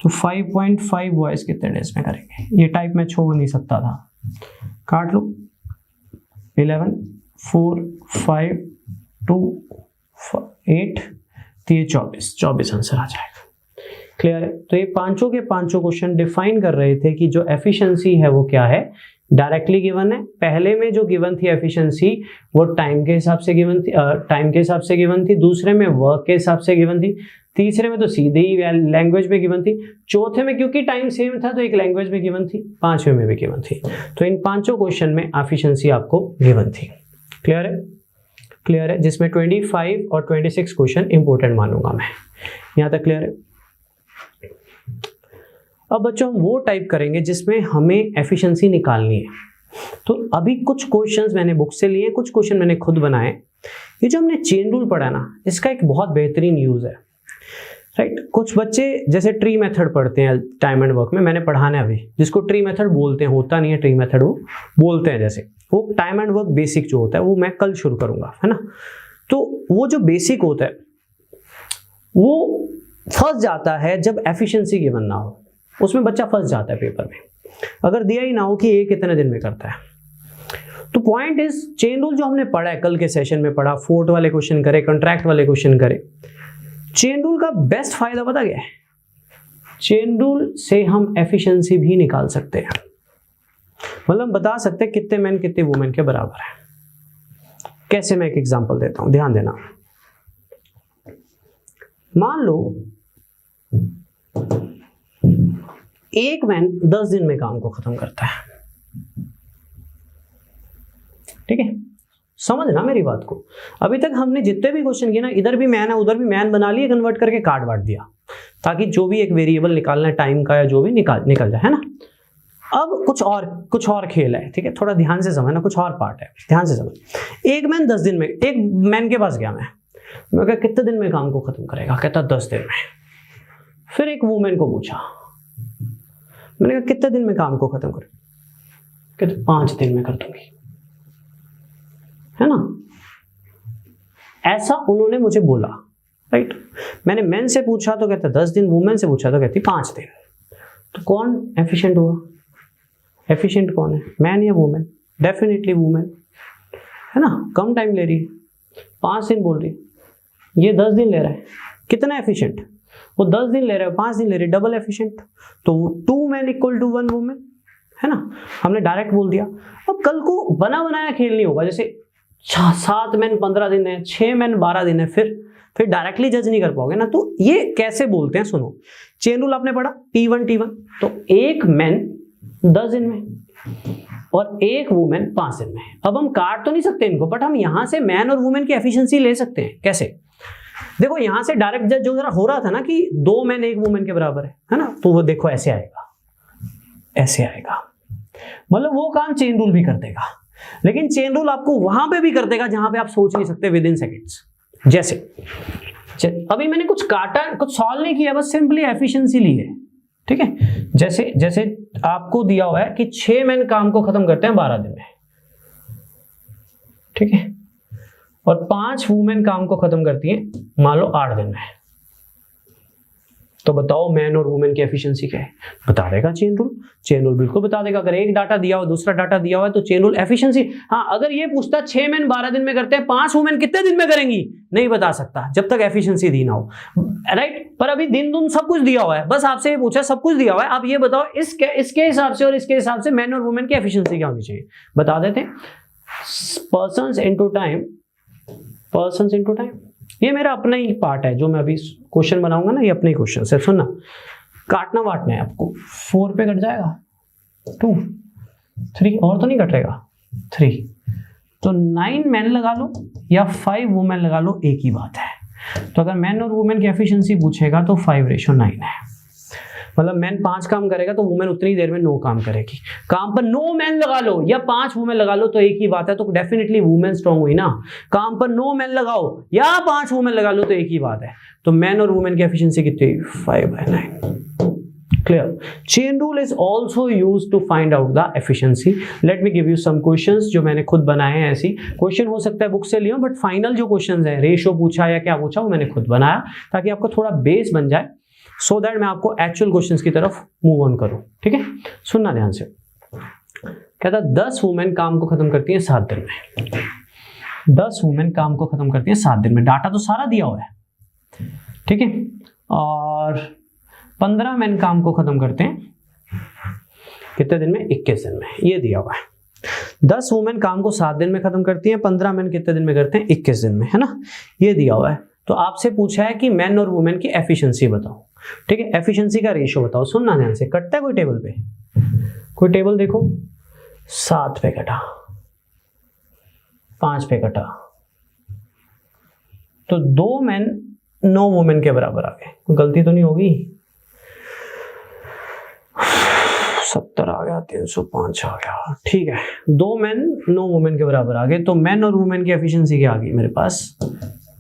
तो 5.5 बॉयज कितने डेज में करेंगे। ये टाइप मैं छोड़ नहीं सकता था, काट लो। 11 4 5 2 8, तो ये 24 आंसर आ जाएगा। क्लियर है। तो ये पांचों के पांचों क्वेश्चन डिफाइन कर रहे थे कि जो एफिशिएंसी है वो क्या है, डायरेक्टली गिवन है। पहले में जो गिवन थी एफिशिएंसी वो टाइम के हिसाब से गिवन थी, टाइम के हिसाब से गिवन थी। दूसरे में वर्क के हिसाब से गिवन थी। तीसरे में तो सीधे ही लैंग्वेज में गिवन थी। चौथे में क्योंकि टाइम सेम था तो एक लैंग्वेज में गिवन थी। पांचवें में भी गिवन थी। तो इन पांचों क्वेश्चन में एफिशिएंसी आपको गिवन थी। क्लियर है, क्लियर है, जिसमें 25 और 26 क्वेश्चन इंपॉर्टेंट मानूंगा मैं। यहां तक क्लियर है। अब बच्चों हम वो टाइप करेंगे जिसमें हमें एफिशिएंसी निकालनी है। तो अभी कुछ क्वेश्चंस मैंने बुक से लिए, कुछ क्वेश्चन मैंने खुद बनाए। ये जो हमने चेन रूल पढ़ा ना, इसका एक बहुत बेहतरीन यूज है, राइट। कुछ बच्चे जैसे ट्री मेथड पढ़ते हैं टाइम एंड वर्क में, मैंने पढ़ाना है अभी, जिसको ट्री मेथड बोलते हैं, होता नहीं है ट्री मेथड, वो बोलते हैं। जैसे वो टाइम एंड वर्क बेसिक जो होता है वो मैं कल शुरू करूंगा, है ना। तो वो जो बेसिक होता है वो फंस जाता है जब एफिशिएंसी गिवन ना हो, उसमें बच्चा फंस जाता है पेपर में। अगर दिया ही ना हो कि ये कितने दिन में करता है, तो पॉइंट इज चेन रूल जो हमने पढ़ा है, कल के सेशन में पढ़ा, फोर्ट वाले क्वेश्चन करे, कॉन्ट्रैक्ट वाले क्वेश्चन करे, चेन रूल का बेस्ट फायदा पता क्या है? चेन रूल से हम एफिशिएंसी भी निकाल सकते हैं, मतलब बता सकते हैं कितने मैन कितने वुमेन के बराबर है। कैसे? मैं एक एग्जांपल देता हूं, ध्यान देना। मान लो एक मैन 10 दिन में काम को खत्म करता है, ठीक है? समझना मेरी बात को। अभी तक हमने जितने भी क्वेश्चन किए ना, इधर भी मैन है उधर भी मैन बना लिए, कन्वर्ट करके काट बांट दिया, ताकि जो भी एक वेरिएबल निकालना है टाइम का या जो भी निकल जाए, है ना। अब कुछ और खेल है, ठीक है? थोड़ा ध्यान से समझना, कुछ और पार्ट है, ध्यान से समझ। एक मैन 10 दिन में, एक मैन के पास गया मैं कहा कितने दिन में काम को खत्म करेगा? कहता 10 दिन में। फिर एक वुमेन को पूछा, मैंने कहा कितने दिन में काम को खत्म करेगा? कहते 5 दिन में कर दूंगी, है ना। ऐसा उन्होंने मुझे बोला, राइट। मैंने मैन से पूछा तो कहता 10 दिन, वुमेन से पूछा तो कहती 5 दिन। तो कौन एफिशिएंट हुआ? एफिशिएंट कौन है, मैन या वुमेन? डेफिनेटली वुमेन, है ना। कम टाइम ले रही है, 5 दिन बोल रही, ये 10 दिन ले रहा है। कितना एफिशिएंट? वो 10 दिन ले रहा है, 5 दिन ले रही, डबल एफिशिएंट। तो 2 मैन इक्वल टू 1 वुमेन, है ना। हमने डायरेक्ट बोल दिया। अब कल को बना बनाया खेल नहीं होगा, जैसे 7 मैन 15 दिन है, 6 मैन 12 दिन है, फिर डायरेक्टली जज नहीं कर पाओगे ना। तो ये कैसे बोलते हैं, सुनो। चेन रूल आपने पढ़ा, P1 T1। तो एक मैन 10 दिन में और एक वुमेन 5 दिन में। अब हम काट तो नहीं सकते इनको, बट हम यहां से मैन और वुमेन की एफिशिएंसी ले सकते हैं। कैसे? देखो यहां से डायरेक्ट जज जो जरा हो रहा था ना कि 2 मैन 1 वुमेन के बराबर है ना, तो वो देखो ऐसे आएगा, ऐसे आएगा। मतलब वो काम चेन रूल भी कर देगा, लेकिन चेन रूल आपको वहां पे भी कर देगा जहां पे आप सोच नहीं सकते, विद इन सेकेंड्स। जैसे अभी मैंने कुछ काटा, कुछ सॉल्व नहीं किया, बस सिंपली एफिशिएंसी ली है, ठीक है। जैसे आपको दिया हुआ है कि 6 मैन काम को खत्म करते हैं 12 दिन में, ठीक है, और 5 वुमेन काम को खत्म करती हैं मान लो 8 दिन में। तो बताओ मैन और वुमेन की एफिशिएंसी क्या है? बता देगा चेन रूल। चेन रूल बिल्कुल बता देगा। अगर एक डाटा दिया हो, दूसरा डाटा दिया हुआ है, तो चेन रूल एफिशिएंसी। हाँ, अगर ये पूछता 6 मैन 12 दिन में करते हैं, 5 वुमेन कितने दिन में करेंगी, नहीं बता सकता जब तक एफिशिएंसी दी ना हो, राइट। पर अभी दिन दुन सब कुछ दिया हुआ है, बस आपसे ये पूछा, सब कुछ दिया हुआ है, आप ये बताओ इसके हिसाब से और इसके हिसाब से मैन और वुमेन की एफिशिएंसी क्या होनी चाहिए, बता देते हैं। Persons into time, persons into time, ये मेरा अपना ही पार्ट है, जो मैं अभी क्वेश्चन बनाऊंगा ना, ये अपने ही क्वेश्चन है। सुनना, काटना वाटना है आपको। 4 पे कट जाएगा 2, 3 और तो नहीं कटेगा 3, तो 9 मैन लगा लो या 5 वुमेन लगा लो, एक ही बात है। तो अगर मैन और वुमेन की एफिशिएंसी पूछेगा तो 5:9 है। मतलब मैन 5 काम करेगा तो वुमेन उतनी देर में 9 काम करेगी। काम पर 9 मैन लगा लो या 5 वुमेन लगा लो तो एक ही बात है, तो डेफिनेटली वुमेन स्ट्रांग हुई ना। काम पर 9 मैन लगाओ या 5 वुमेन लगा लो तो एक ही बात है। तो मैन और वुमेन की एफिशिएंसी कितनी? 5/9। Clear? Chain rule is also use to find out the efficiency. Let me give you some questions जो मैंने खुद बनाए हैं। ऐसी क्वेश्चन हो सकता है बुक से लियो, बट फाइनल जो क्वेश्चंस है, रेशियो पूछा या क्या पूछा, वो मैंने खुद बनाया ताकि आपको थोड़ा बेस बन जाए, सो दैट मैं आपको एक्चुअल क्वेश्चंस की तरफ मूव ऑन करूं। ठीक है, सुनना ध्यान से। कहता 10 वुमेन काम को खत्म करती हैं 7 दिन में। 10 वुमेन काम को खत्म करती हैं 7 दिन में। डाटा तो सारा दिया हुआ है, ठीक है। और 15 मैन काम को खत्म करते हैं कितने दिन में? 21 दिन में। ये दिया हुआ है। 10 वुमेन काम को 7 दिन में खत्म करती हैं, 15 मैन कितने दिन में करते हैं? 21 दिन में, है ना। ये दिया हुआ है। तो आपसे पूछा है कि मैन और वुमेन की एफिशिएंसी बताओ, ठीक है। एफिशिएंसी का रेशियो बताओ। सुनना ध्यान से। कटता है कोई टेबल पे? कोई टेबल देखो। 7 पे कटा, 5 पे कटा, तो 2 मैन 9 वुमेन के बराबर आ गए। कोई गलती तो नहीं होगी? 70 आ गया, 305 आ गया, ठीक है। 2 मैन 9 वुमेन के बराबर आ गए। तो मैन और वुमेन की एफिशिएंसी क्या आ गई मेरे पास?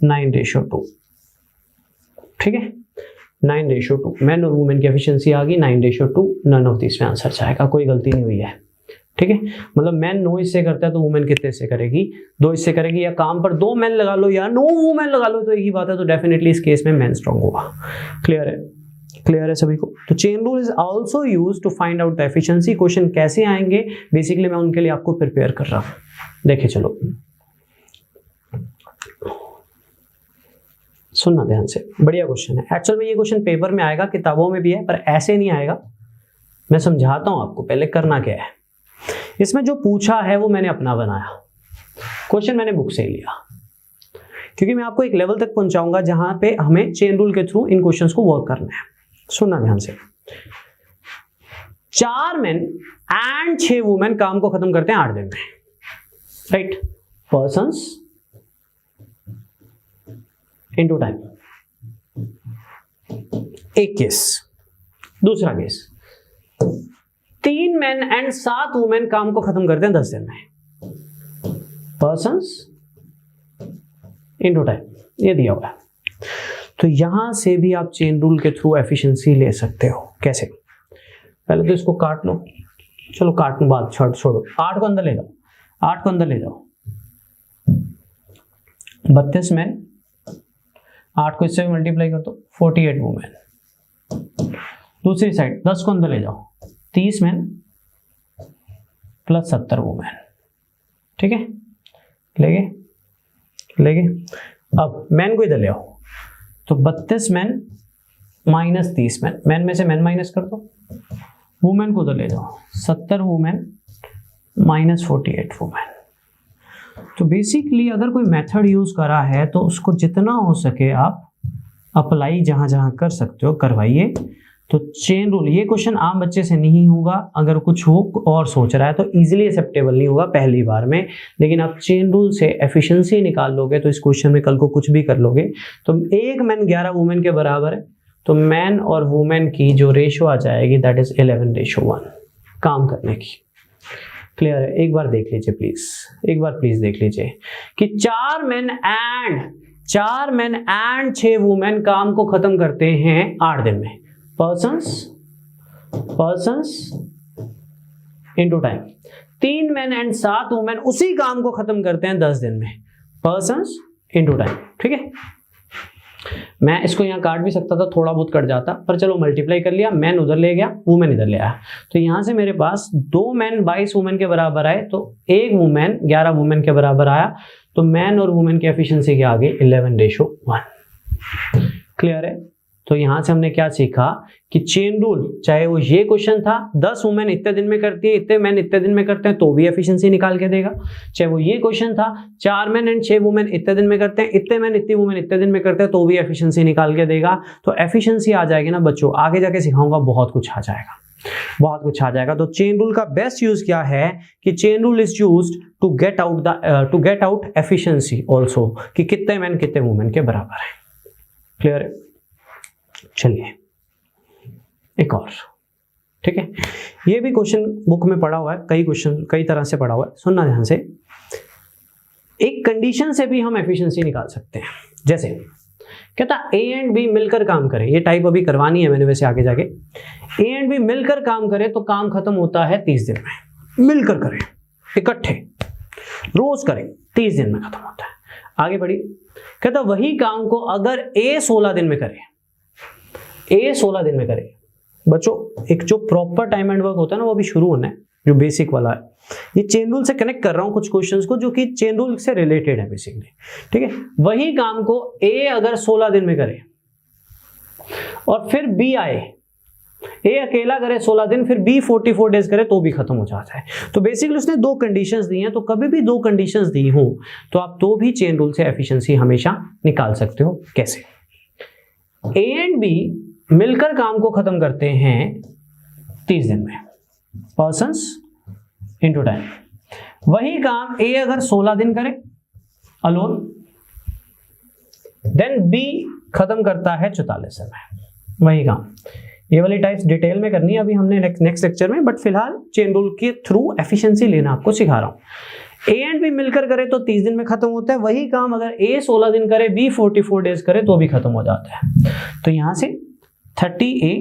9:2, ठीक है। 9:2 मैन और वुमेन की एफिशिएंसी आ गई 9:2। नन ऑफ दिस में आंसर जाएगा, कोई गलती नहीं हुई है, ठीक है। मतलब मैन 9 हिस्से करता है तो वुमेन कितने हिस्से करेगी? 2 हिस्से करेगी। या काम पर 2 मैन लगा लो या 9 वुमेन लगा लो तो एक ही बात है। तो डेफिनेटली इस केस में मैन स्ट्रांग होगा। क्लियर है? क्लियर है सभी को? तो chain rule is also used to find out the efficiency. Question कैसे आएंगे बेसिकली मैं उनके लिए आपको प्रिपेयर कर रहा हूं। देखिए चलो, सुनना ध्यान से, बढ़िया क्वेश्चन है। एक्चुअल में ये क्वेश्चन पेपर में आएगा, किताबों में भी है, पर ऐसे नहीं आएगा। मैं समझाता हूं आपको पहले करना क्या है। इसमें जो पूछा है वो मैंने अपना बनाया, क्वेश्चन मैंने बुक से ही लिया, क्योंकि मैं आपको एक लेवल तक पहुंचाऊंगा जहां पे हमें चेन रूल के थ्रू इन क्वेश्चंस को वर्क करना है। सुनना ध्यान से। 4 मेन एंड 6 वुमेन काम को खत्म करते हैं 8 दिन में, राइट। पर्सन्स इनटू टाइम, एक केस। दूसरा केस, 3 मेन एंड 7 वुमेन काम को खत्म करते हैं 10 दिन में। पर्सन्स इनटू टाइम, ये दिया हुआ है। तो यहां से भी आप चेन रूल के थ्रू एफिशिएंसी ले सकते हो। कैसे? पहले तो इसको काट लो, चलो काटने बाद छोड़ो, 8 को अंदर ले जाओ, 8 को अंदर ले जाओ। 32 मैन, 8 को इससे मल्टीप्लाई कर दो, 48 वुमेन। दूसरी साइड 10 को अंदर ले जाओ, 30 मैन प्लस 70 वुमेन, ठीक है। ले गए। अब मैन को इधर ले आओ, तो 32 मैन माइनस 30 मैन, मैन में से मैन माइनस कर दो। वुमेन को उधर ले जाओ, 70 वुमेन माइनस 48 वुमेन। तो बेसिकली अगर कोई मेथड यूज करा है तो उसको जितना हो सके आप अप्लाई जहां जहां कर सकते हो करवाइए। तो चेन रूल, ये क्वेश्चन आम बच्चे से नहीं होगा, अगर कुछ हो और सोच रहा है तो इजीली एक्सेप्टेबल नहीं होगा पहली बार में, लेकिन आप चेन रूल से एफिशिएंसी निकाल लोगे तो इस क्वेश्चन में कल को कुछ भी कर लोगे। तो 1 मैन 11 वुमेन के बराबर है, तो मैन और वुमेन की जो रेशो आ जाएगी दैट इज 11:1 काम करने की। क्लियर है? एक बार देख लीजिए प्लीज, एक बार प्लीज देख लीजिए कि 4 मैन एंड 6 वुमेन काम को खत्म करते हैं 8 दिन में। Persons into time, 3 man and 7 women उसी काम को खत्म करते हैं 10 दिन में। पर्सन्स इनटू टाइम, ठीक है। मैं इसको यहां काट भी सकता था, थोड़ा बहुत कट जाता, पर चलो मल्टीप्लाई कर लिया। मैन उधर ले गया, वुमेन इधर ले आया, तो यहां से मेरे पास 2 मैन 22 वुमेन के बराबर आए, तो 1 वुमेन 11 वुमेन के बराबर आया। तो मैन और वुमेन की एफिशिएंसी के आगे 11:1। क्लियर है? तो यहां से हमने क्या सीखा कि चेन रूल, चाहे वो ये क्वेश्चन था 10 वुमेन इतने दिन में करती है, इतने मैन इतने दिन में करते हैं, तो भी एफिशिएंसी निकाल के देगा। चाहे वो ये क्वेश्चन था 4 मैन एंड 6 वुमेन इतने दिन में करते हैं, इतने मैन इतनी वुमेन इतने दिन में करते हैं, तो भी एफिशिएंसी निकाल के देगा। तो एफिशिएंसी आ जाएगी ना बच्चों, आगे जाके सिखाऊंगा, बहुत कुछ आ जाएगा, बहुत कुछ आ जाएगा। तो चेन रूल का बेस्ट यूज क्या है कि chain rule is used to get out efficiency also, कि कितने मैन कितने वुमेन के बराबर है। क्लियर है? चलिए एक और, ठीक है। ये भी क्वेश्चन बुक में पढ़ा हुआ है, कई क्वेश्चन कई तरह से पढ़ा हुआ है, सुनना ध्यान से। एक कंडीशन से भी हम एफिशिएंसी निकाल सकते हैं। जैसे कहता ए एंड बी मिलकर काम करें, ये टाइप अभी करवानी है मैंने वैसे आगे जाके। ए एंड बी मिलकर काम करें तो काम खत्म होता है 30 दिन में। मिलकर करें, इकट्ठे रोज करें, 30 दिन में खत्म होता है। आगे बढ़ी, कहता वही काम को अगर ए 16 दिन में करे, ए 16 दिन में करे। बच्चों एक जो प्रॉपर टाइम एंड वर्क होता है ना वो अभी शुरू होना है, जो बेसिक वाला है। ये चेन रूल से कनेक्ट कर रहा हूं कुछ क्वेश्चंस को जो कि चेन रूल से रिलेटेड है बेसिकली, ठीक है। वही काम को ए अगर 16 दिन में करे और फिर बी आए, ए अकेला करे 16 दिन, फिर बी 44 डेज करे तो भी खत्म हो जाता है। तो बेसिकली उसने 2 कंडीशंस दी हैं, तो कभी भी 2 कंडीशंस दी हो तो आप तो भी चेन रूल से एफिशिएंसी हमेशा निकाल सकते हो। कैसे? ए एंड बी मिलकर काम को खत्म करते हैं 30 दिन में। पर्सन्स इनटू टाइम, वही काम ए अगर 16 दिन करे अलोन, देन बी खत्म करता है 44 दिन में वही काम। ये वाली टाइप्स डिटेल में करनी है अभी हमने नेक्स्ट लेक्चर में, बट फिलहाल चेन रूल के थ्रू एफिशिएंसी लेना आपको सिखा रहा हूं। ए एंड बी मिलकर करे तो 30 दिन में खत्म होता है, वही काम अगर ए 16 दिन करे, बी 44 डेज करे तो भी खत्म हो जाता है। तो यहां से 30A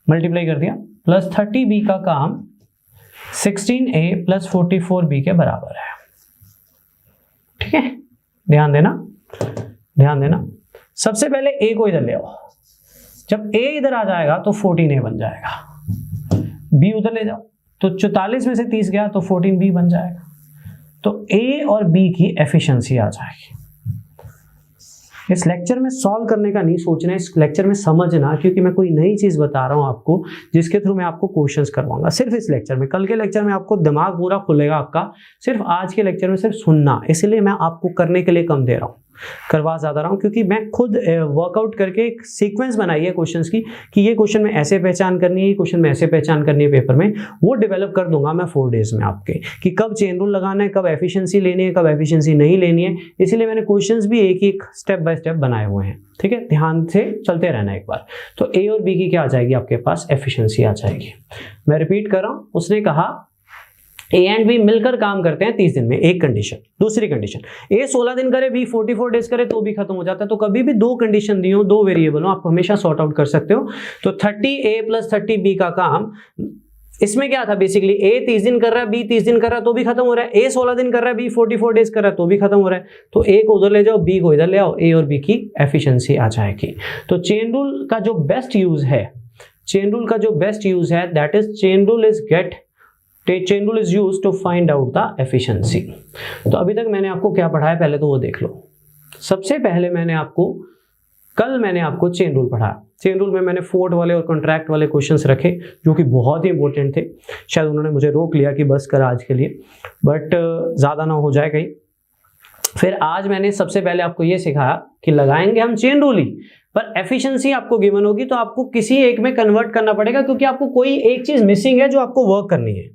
मल्टीप्लाई कर दिया प्लस 30B का काम 16A प्लस 44B के बराबर है, ठीक है। ध्यान देना, ध्यान देना। सबसे पहले A को इधर ले आओ, जब A इधर आ जाएगा तो 14A बन जाएगा। B उधर ले जाओ तो 44 में से 30 गया तो 14B बन जाएगा। तो A और B की एफिशिएंसी आ जाएगी। इस लेक्चर में सॉल्व करने का नहीं सोचना, इस लेक्चर में समझना, क्योंकि मैं कोई नई चीज बता रहा हूं आपको जिसके थ्रू मैं आपको क्वेश्चंस करवाऊंगा सिर्फ इस लेक्चर में। कल के लेक्चर में आपको दिमाग पूरा खुलेगा आपका, सिर्फ आज के लेक्चर में सिर्फ सुनना, इसलिए मैं आपको करने के लिए कम दे रहा हूँ, करवा ज्यादा रहा हूँ, क्योंकि मैं खुद वर्कआउट करके एक सीक्वेंस बनाई है क्वेश्चंस की कि ये क्वेश्चन में ऐसे पहचान करनी है, ये क्वेश्चन में ऐसे पहचान करनी है पेपर में, वो डेवलप कर दूंगा मैं 4 डेज में आपके, कि कब चेन रूल लगाना है, कब एफिशिएंसी लेनी है, कब एफिशिएंसी नहीं लेनी है। इसीलिए मैंने क्वेश्चंस भी एक एक स्टेप बाय स्टेप बनाए हुए हैं, ठीक है, ध्यान से चलते रहना एक बार। तो ए और बी की क्या आ जाएगी आपके पास, एफिशिएंसी आ जाएगी। मैं रिपीट कर रहा हूं, उसने कहा ए एंड बी मिलकर काम करते हैं 30 दिन में, एक कंडीशन। दूसरी कंडीशन, ए 16 दिन करे, बी 44 डेज करे तो भी खत्म हो जाता है। तो कभी भी 2 कंडीशन दी हो, 2 वेरिएबल हो, आप हमेशा सॉर्ट आउट कर सकते हो। तो 30A + 30B का काम इसमें क्या था, बेसिकली ए 30 दिन कर रहा है, बी 30 दिन कर रहा है तो भी खत्म हो रहा है, ए 16 दिन कर रहा है, बी 44 डेज कर रहा है तो भी खत्म हो रहा है। तो ए को उधर ले जाओ, बी को इधर ले आओ, ए और बी की एफिशिएंसी आ जाएगी। तो चेन रूल का जो बेस्ट यूज है, चेन रूल का जो बेस्ट यूज है, that is chain rule is used to find out the efficiency. तो अभी तक मैंने आपको क्या पढ़ाया, पहले तो वो देख लो। सबसे पहले कल मैंने आपको चेन रूल पढ़ाया। चेन रूल में मैंने फोर्ट वाले और कॉन्ट्रैक्ट वाले क्वेश्चंस रखे जो कि बहुत ही इंपॉर्टेंट थे। शायद उन्होंने मुझे रोक लिया कि बस कर आज के लिए, बट ज़्यादा ना हो जाए कहीं। फिर आज मैंने सबसे पहले आपको ये सिखाया कि लगाएंगे हम चेन रूल ही, पर एफिशिएंसी आपको गिवन होगी तो आपको किसी एक में कन्वर्ट करना पड़ेगा, क्योंकि आपको कोई एक चीज़ मिसिंग है जो आपको वर्क करनी है,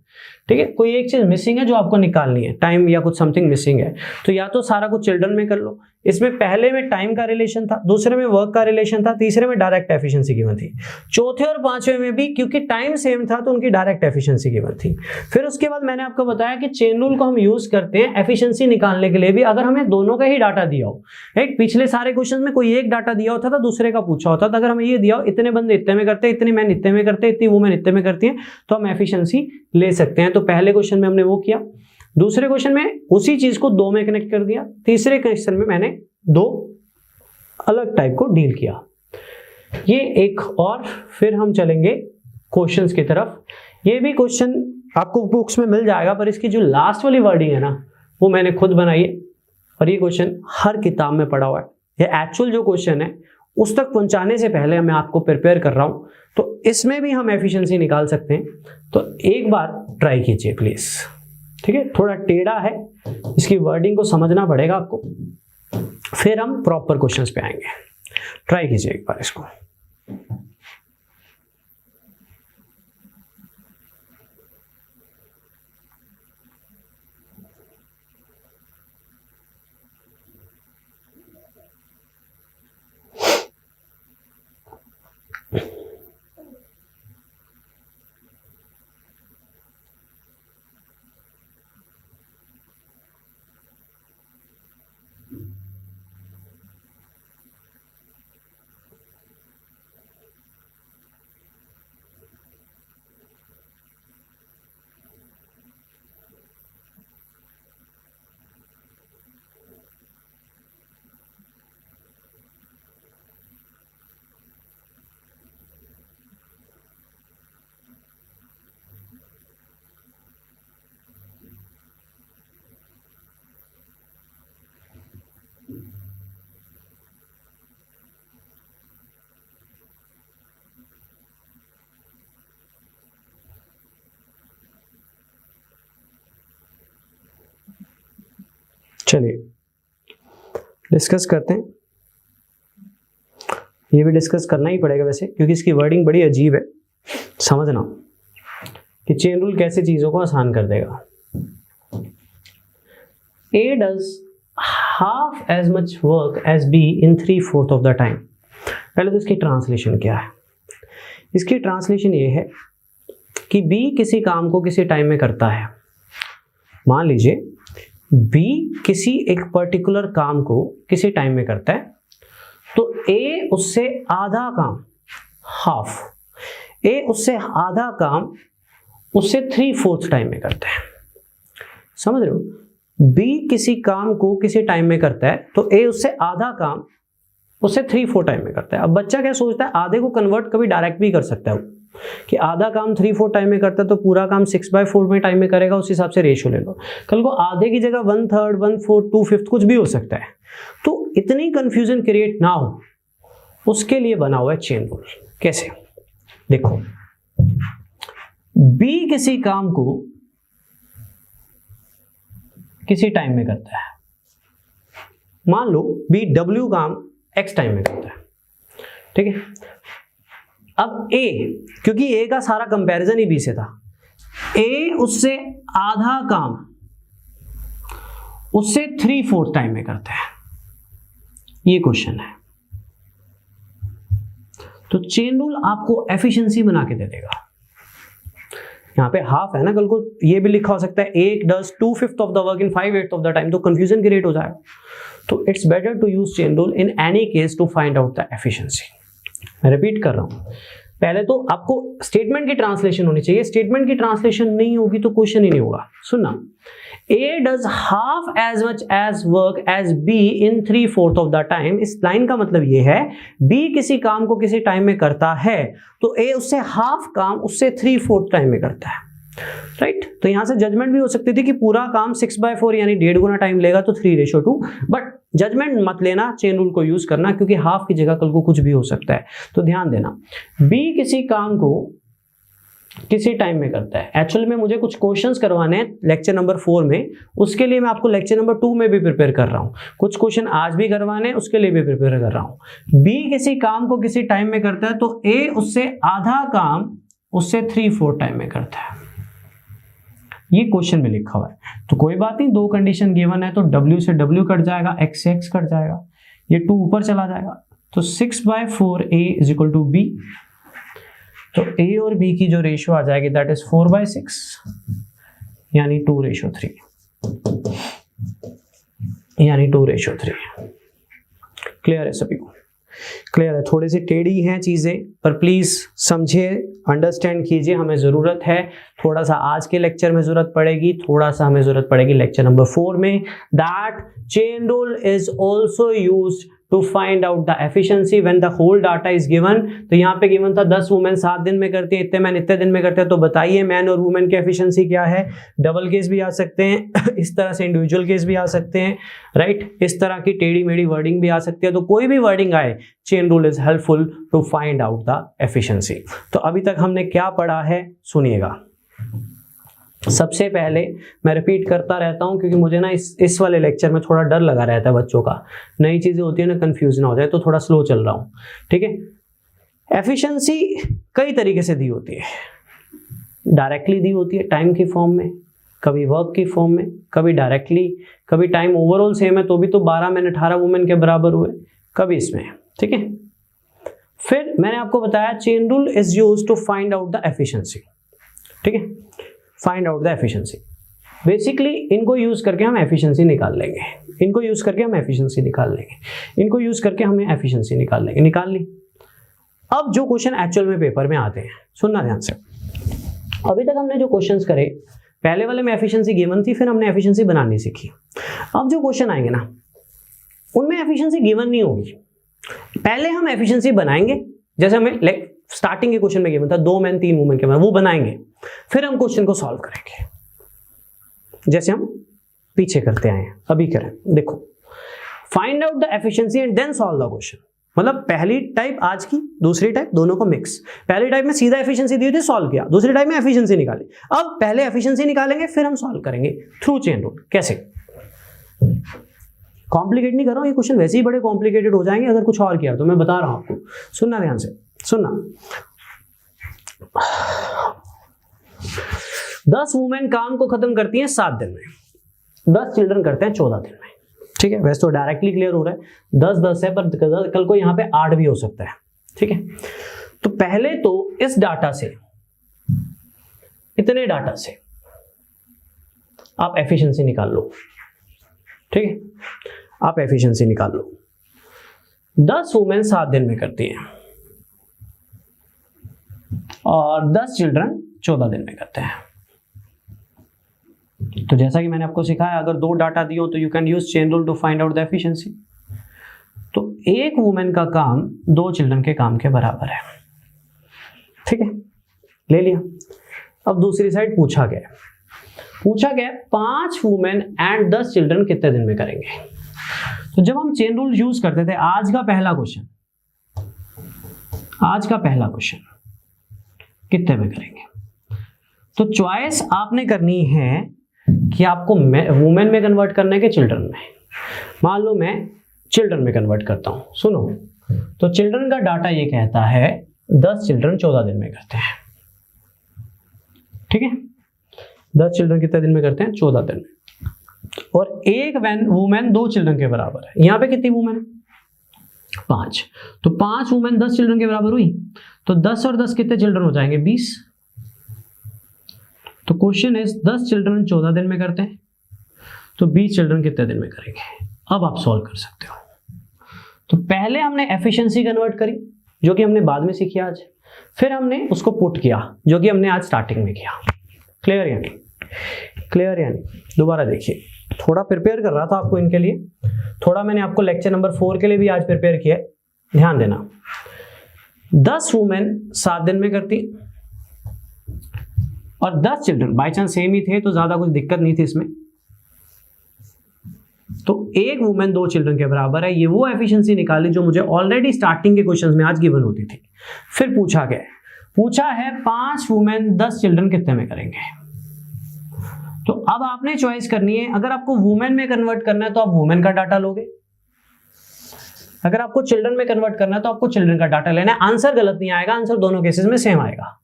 ठीक है, कोई एक चीज मिसिंग है जो आपको निकालनी है, टाइम या कुछ समथिंग मिसिंग है। तो या तो सारा कुछ चिल्ड्रन में कर लो, इसमें पहले में टाइम का रिलेशन था, दूसरे में वर्क का रिलेशन था, तीसरे में डायरेक्ट एफिशिएंसी गिवन थी, चौथे और पांचवें में भी क्योंकि टाइम सेम था तो उनकी डायरेक्ट एफिशिएंसी गिवन थी। फिर उसके बाद मैंने आपको बताया कि चेन रूल को हम यूज करते हैं एफिशिएंसी निकालने के लिए भी, अगर हमें दोनों का ही डाटा दिया हो। एक पिछले सारे क्वेश्चन में कोई एक डाटा दिया होता था, दूसरे का पूछा होता था। अगर हमें ये दिया हो इतने बंदे इतने में करते हैं, इतने मैन इतने में करते हैं, इतनी वुमेन इतने में करती है, तो हम एफिशिएंसी ले सकते हैं। तो पहले क्वेश्चन में हमने वो किया, दूसरे क्वेश्चन में उसी चीज को 2 में कनेक्ट कर दिया, तीसरे क्वेश्चन में मैंने 2 अलग टाइप को डील किया। ये एक, और फिर हम चलेंगे क्वेश्चंस की तरफ। ये भी क्वेश्चन आपको बुक्स में मिल जाएगा, पर इसकी जो लास्ट वाली वर्डिंग है ना, वो मैंने खुद बनाई है, और ये क्वेश्चन हर किताब में पढ़ा हुआ है। ये एक्चुअल जो क्वेश्चन है उस तक पहुंचाने से पहले मैं आपको प्रिपेयर कर रहा हूं, तो इसमें भी हम एफिशिएंसी निकाल सकते हैं। तो एक बार ट्राई कीजिए प्लीज, ठीक है, थोड़ा टेढ़ा है, इसकी वर्डिंग को समझना पड़ेगा आपको, फिर हम प्रॉपर क्वेश्चंस पे आएंगे। ट्राई कीजिए एक बार इसको। चलिए डिस्कस करते हैं। ये भी डिस्कस करना ही पड़ेगा वैसे, क्योंकि इसकी वर्डिंग बड़ी अजीब है। समझना कि चेन रूल कैसे चीजों को आसान कर देगा। A does half as much work as B in 3/4 of the time। पहले तो इसकी ट्रांसलेशन क्या है। इसकी ट्रांसलेशन ये है कि B किसी काम को किसी टाइम में करता है। मान लीजिए B किसी एक पर्टिकुलर काम को किसी टाइम में करता है, तो A उससे आधा काम, हाफ, A उससे आधा काम उससे 3/4 टाइम में करता है। समझ रहे हो? B किसी काम को किसी टाइम में करता है, तो A उससे आधा काम उससे 3/4 टाइम में करता है। अब बच्चा क्या सोचता है, आधे को कन्वर्ट कभी डायरेक्ट भी कर सकता है, कि आधा काम 3/4 टाइम में करता है तो पूरा काम 6/4 में टाइम में करेगा, उस हिसाब से रेशियो ले लो। कल को आधे की जगह 1/3, 1/4, 2/5 कुछ भी हो सकता है। तो इतनी कंफ्यूजन क्रिएट ना हो उसके लिए बना हुआ है चेन रूल। कैसे? देखो, बी किसी काम को किसी टाइम में करता है, मान लो बी डब्ल्यू काम एक्स टाइम में करता है, ठीक है। अब ए, क्योंकि ए का सारा कंपैरिजन ही बी से था, ए उससे आधा काम उससे 3/4 टाइम में करता है, ये क्वेश्चन है। तो चेन रूल आपको एफिशिएंसी बना के दे देगा। यहाँ पे हाफ है ना, कल को ये भी लिखा हो सकता है एक does 2/5 of the work in 5/8 of the time, तो कंफ्यूजन क्रिएट हो जाएगा। तो it's better to use chain rule in any case to find out the efficiency. मैं रिपीट कर रहा हूं, पहले तो आपको स्टेटमेंट की ट्रांसलेशन होनी चाहिए, स्टेटमेंट की ट्रांसलेशन नहीं होगी तो क्वेश्चन ही नहीं होगा। सुनना, A does half as much as work as B in 3/4 of the time। इस लाइन का मतलब ये है B किसी काम को किसी टाइम में करता है तो A उससे हाफ काम उससे 3/4 टाइम में करता है, राइट। तो यहां से जजमेंट भी हो सकती थी कि पूरा काम 6/4 यानी 1.5 गुना टाइम लेगा तो 3:2, बट जजमेंट मत लेना, चेन रूल को यूज करना, क्योंकि हाफ की जगह कल को कुछ भी हो सकता है। तो ध्यान देना, B किसी काम को किसी टाइम में करता है। एक्चुअल में मुझे कुछ क्वेश्चंस करवाने हैं लेक्चर नंबर 4 में, उसके लिए मैं आपको लेक्चर नंबर 2 में भी प्रिपेयर कर रहा हूं। कुछ क्वेश्चन आज भी करवाने हैं, उसके लिए भी प्रिपेयर कर रहा हूं। बी किसी काम को किसी टाइम में करता है तो ए उससे आधा काम उससे 3/4 टाइम में करता है, ये क्वेश्चन में लिखा हुआ है। तो कोई बात नहीं, दो कंडीशन गिवन है तो W से W कट जाएगा, X से X कट जाएगा, ये 2 ऊपर चला जाएगा, तो 6/4A = B। तो A और B की जो रेशियो आ जाएगी दैट इज 4/6 यानी 2:3, यानी 2:3। क्लियर है सभी को? क्लियर है? थोड़ी सी टेढ़ी हैं चीजें, पर प्लीज समझिए, अंडरस्टैंड कीजिए। हमें जरूरत है, थोड़ा सा आज के लेक्चर में जरूरत पड़ेगी, थोड़ा सा हमें जरूरत पड़ेगी लेक्चर नंबर 4 में। That chain rule is also used to find out the efficiency when the whole data is given. तो यहाँ पे गिवन था 10 वुमेन 7 दिन में करती है, इतने मैन इतने दिन में करते हैं। तो बताइए मैन और वुमेन की एफिशिएंसी क्या है? डबल केस भी आ सकते हैं इस तरह से इंडिविजुअल केस भी आ सकते हैं, राइट। इस तरह की टेढ़ी मेढ़ी वर्डिंग भी आ सकती है। तो कोई भी वर्डिंग आए, chain rule is helpful to find out the efficiency. तो अभी तक हमने क्या पढ़ा है सुनिएगा। सबसे पहले मैं रिपीट करता रहता हूं क्योंकि मुझे ना इस वाले लेक्चर में थोड़ा डर लगा रहता है बच्चों का, नई चीजें होती है ना, कंफ्यूज ना हो जाए, तो थोड़ा स्लो चल रहा हूं, ठीक है। एफिशिएंसी कई तरीके से दी होती है, डायरेक्टली दी होती है टाइम की फॉर्म में, कभी वर्क की फॉर्म में, कभी डायरेक्टली, कभी टाइम ओवरऑल सेम है तो भी तो 12 मैन 18 वुमेन के बराबर हुए, कभी इसमें, ठीक है। फिर मैंने आपको बताया chain rule is used to find out the efficiency, ठीक है, find out the efficiency. Basically इनको यूज करके हम एफिशिएंसी निकाल लेंगे, इनको यूज करके हम एफिशिएंसी निकाल लेंगे, इनको यूज करके हमें एफिशिएंसी निकाल लेंगे। निकाल ली। अब जो क्वेश्चन एक्चुअल में पेपर में आते हैं, सुनना ध्यान से। अभी तक हमने जो क्वेश्चंस करे, पहले वाले में एफिशिएंसी गिवन थी, फिर हमने एफिशिएंसी बनानी सीखी। अब जो क्वेश्चन आएंगे ना, उनमें एफिशिएंसी गिवन नहीं होगी। पहले हम एफिशिएंसी बनाएंगे, जैसे हमें स्टार्टिंग के क्वेश्चन में गिवन था 2 मैन 3 वुमेन के बारे में, वो बनाएंगे, फिर हम क्वेश्चन को सॉल्व करेंगे जैसे हम पीछे करते आए हैं। अभी करें, देखो, find out the efficiency and then solve the question. मतलब पहली टाइप आज की, दूसरी टाइप, दोनों को मिक्स। पहली टाइप में सीधा एफिशिएंसी दी थी, सॉल्व किया, दूसरी टाइप में एफिशिएंसी निकाली। अब पहले एफिशिएंसी निकालेंगे फिर हम सॉल्व करेंगे थ्रू चेन रूल। कैसे? कॉम्प्लिकेट नहीं कर रहा हूं, ये क्वेश्चन वैसे ही बड़े कॉम्प्लिकेटेड हो जाएंगे अगर कुछ और किया तो। मैं बता रहा हूं आपको, सुनना ध्यान से, सुनना। 10 वुमेन काम को खत्म करती हैं 7 दिन में, 10 चिल्ड्रन करते हैं 14 दिन में, ठीक है। वैसे तो डायरेक्टली क्लियर हो रहा है, 10 है, पर कल को यहां पे 8 भी हो सकता है, ठीक है। तो पहले तो इस डाटा से, इतने डाटा से आप एफिशिएंसी निकाल लो, ठीक है। आप एफिशिएंसी निकाल लो। 10 वुमेन 7 दिन में करती हैं और 10 चिल्ड्रन 14 दिन में करते हैं। तो जैसा कि मैंने आपको सिखाया, अगर 2 डाटा दिए हो तो you can use chain rule to find out the efficiency. तो 1 वुमेन का काम 2 चिल्ड्रन के काम के बराबर है, ठीक है। ले लिया। अब दूसरी साइड पूछा गया 5 वुमेन एंड 10 चिल्ड्रन कितने दिन में करेंगे। तो जब हम चेन रूल यूज करते थे, आज का पहला क्वेश्चन कितने में करेंगे, तो चॉइस आपने करनी है कि आपको वुमेन में कन्वर्ट करना है कि चिल्ड्रन में। मान लो मैं चिल्ड्रन में कन्वर्ट करता हूं, सुनो। तो चिल्ड्रन का डाटा ये कहता है 10 चिल्ड्रन 14 दिन में करते हैं, ठीक है। 10 चिल्ड्रन कितने दिन में करते हैं, 14 दिन में। और एक वुमेन 2 चिल्ड्रन के बराबर है। यहां पे कितनी वुमेन है, 5। तो 5 वुमेन 10 चिल्ड्रन के बराबर हुई, तो 10 और 10 कितने चिल्ड्रन हो जाएंगे, 20। तो क्वेश्चन है 10 चिल्ड्रन 14 दिन में करते हैं, तो 20 चिल्ड्रन कितने दिन में करेंगे। अब आप सॉल्व कर सकते हो। तो पहले हमने एफिशिएंसी कन्वर्ट करी, जो कि हमने बाद में सीखी आज। फिर हमने उसको पुट किया, जो कि हमने आज स्टार्टिंग में किया। क्लियर यानी दोबारा देखिए, थोड़ा प्रिपेयर कर रहा था आपको इनके लिए, थोड़ा मैंने आपको लेक्चर नंबर 4 के लिए भी आज प्रिपेयर किया। ध्यान देना, 10 वुमेन 7 दिन में करती और 10 चिल्ड्रन बाई चांस सेम ही थे तो ज्यादा कुछ दिक्कत नहीं थी इसमें। तो एक वुमेन 2 चिल्ड्रन के बराबर है। ये वो एफिशिएंसी निकाली जो मुझे ऑलरेडी स्टार्टिंग के क्वेश्चंस में आज गिवन होती थी। फिर पूछा है 5 वुमेन 10 चिल्ड्रन कितने में करेंगे। तो अब आपने चॉइस करनी है, अगर आपको वुमेन में कन्वर्ट करना है तो आप वुमेन का डाटा लोगे, अगर आपको चिल्ड्रन में कन्वर्ट करना है तो आपको चिल्ड्रन का डाटा लेना है। आंसर गलत नहीं आएगा, आंसर दोनों केसेस में सेम आएगा।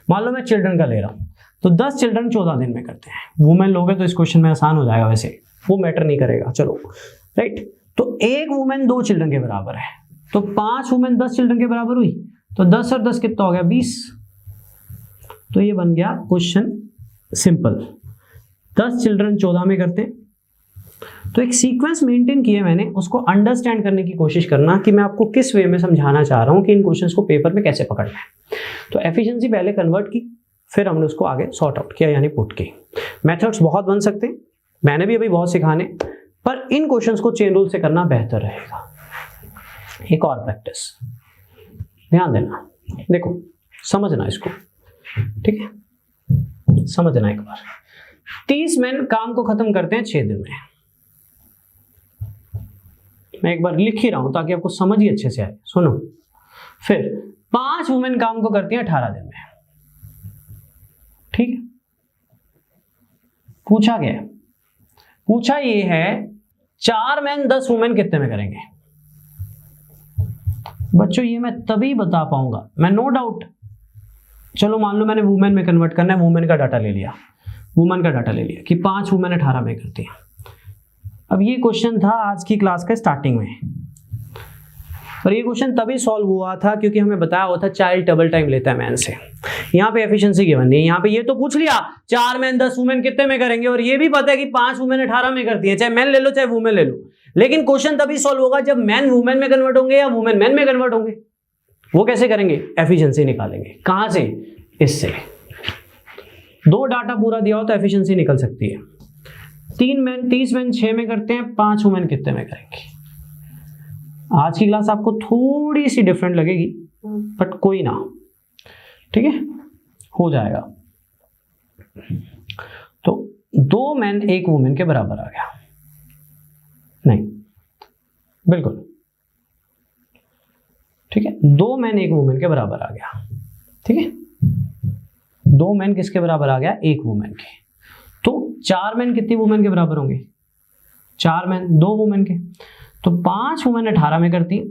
मान लो मैं चिल्ड्रन का ले रहा हूं, तो 10 चिल्ड्रन 14 दिन में करते हैं। वुमेन लोगे तो इस क्वेश्चन में आसान हो जाएगा, वैसे वो मैटर नहीं करेगा, चलो राइट। तो एक वुमेन 2 चिल्ड्रन के बराबर है, तो 5 वुमेन 10 चिल्ड्रन के बराबर हुई, तो 10 और 10 कितना हो गया, 20। तो ये बन गया क्वेश्चन सिंपल। 10 चिल्ड्रन 14 में करते हैं। तो एक सीक्वेंस मेंटेन किया मैंने, उसको अंडरस्टैंड करने की कोशिश करना कि मैं आपको किस वे में समझाना चाह रहा हूं कि इन क्वेश्चंस को पेपर में कैसे पकड़ना है। तो एफिशिएंसी पहले कन्वर्ट की, फिर हमने उसको आगे सॉर्ट आउट किया, यानी पुट की। मेथड्स बहुत बन सकते हैं, मैंने भी अभी बहुत सिखाने, पर इन क्वेश्चंस को चेन रूल से करना बेहतर रहेगा। एक और प्रैक्टिस, ध्यान देना, देखो समझना इसको, ठीक है, समझना एक बार। 30 मैन काम को खत्म करते हैं 6 दिन में। मैं एक बार लिख ही रहा हूं ताकि आपको समझ ही अच्छे से आए, सुनो। फिर 5 वुमेन काम को करती हैं 18 दिन में, ठीक है। पूछा ये है 4 मैन 10 वुमेन कितने में करेंगे। बच्चों ये मैं तभी बता पाऊंगा, मैं नो डाउट, चलो मान लो मैंने वुमेन में कन्वर्ट करना है, वुमेन का डाटा ले लिया कि 5 वुमेन 18 में करती हैं। अब ये क्वेश्चन था आज की क्लास के स्टार्टिंग में, और ये क्वेश्चन तभी सॉल्व हुआ था क्योंकि हमें बताया हुआ था चाइल्ड डबल टाइम लेता है मैन से। यहाँ पे एफिशिएंसी गिवन नहीं है, यहाँ पे ये तो पूछ लिया 4 मैन 10 वुमेन कितने में करेंगे, और ये भी पता है कि 5 वुमेन 18 में करती है, चाहे मैन ले लो चाहे वुमेन ले लो। लेकिन क्वेश्चन तभी सॉल्व होगा जब मैन वुमेन में कन्वर्ट होंगे या वुमेन मैन में कन्वर्ट होंगे। वो कैसे करेंगे, एफिशिएंसी निकालेंगे। कहां से, इससे। 2 डाटा पूरा दिया हो तो एफिशिएंसी निकल सकती है। 30 मैन 6 में करते हैं, 5 वुमेन कितने में करेंगे। आज की क्लास आपको थोड़ी सी डिफरेंट लगेगी, बट कोई ना, ठीक है, हो जाएगा। तो 2 मैन 1 वुमेन के बराबर आ गया, नहीं बिल्कुल ठीक है, 2 मैन 1 वुमेन के बराबर आ गया, ठीक है। 2 मैन किसके बराबर आ गया, 1 वुमेन के। तो 4 मैन कितनी वुमेन के बराबर होंगे, 4 मैन 2 वुमेन के। तो 5 वुमेन 18 में करती है,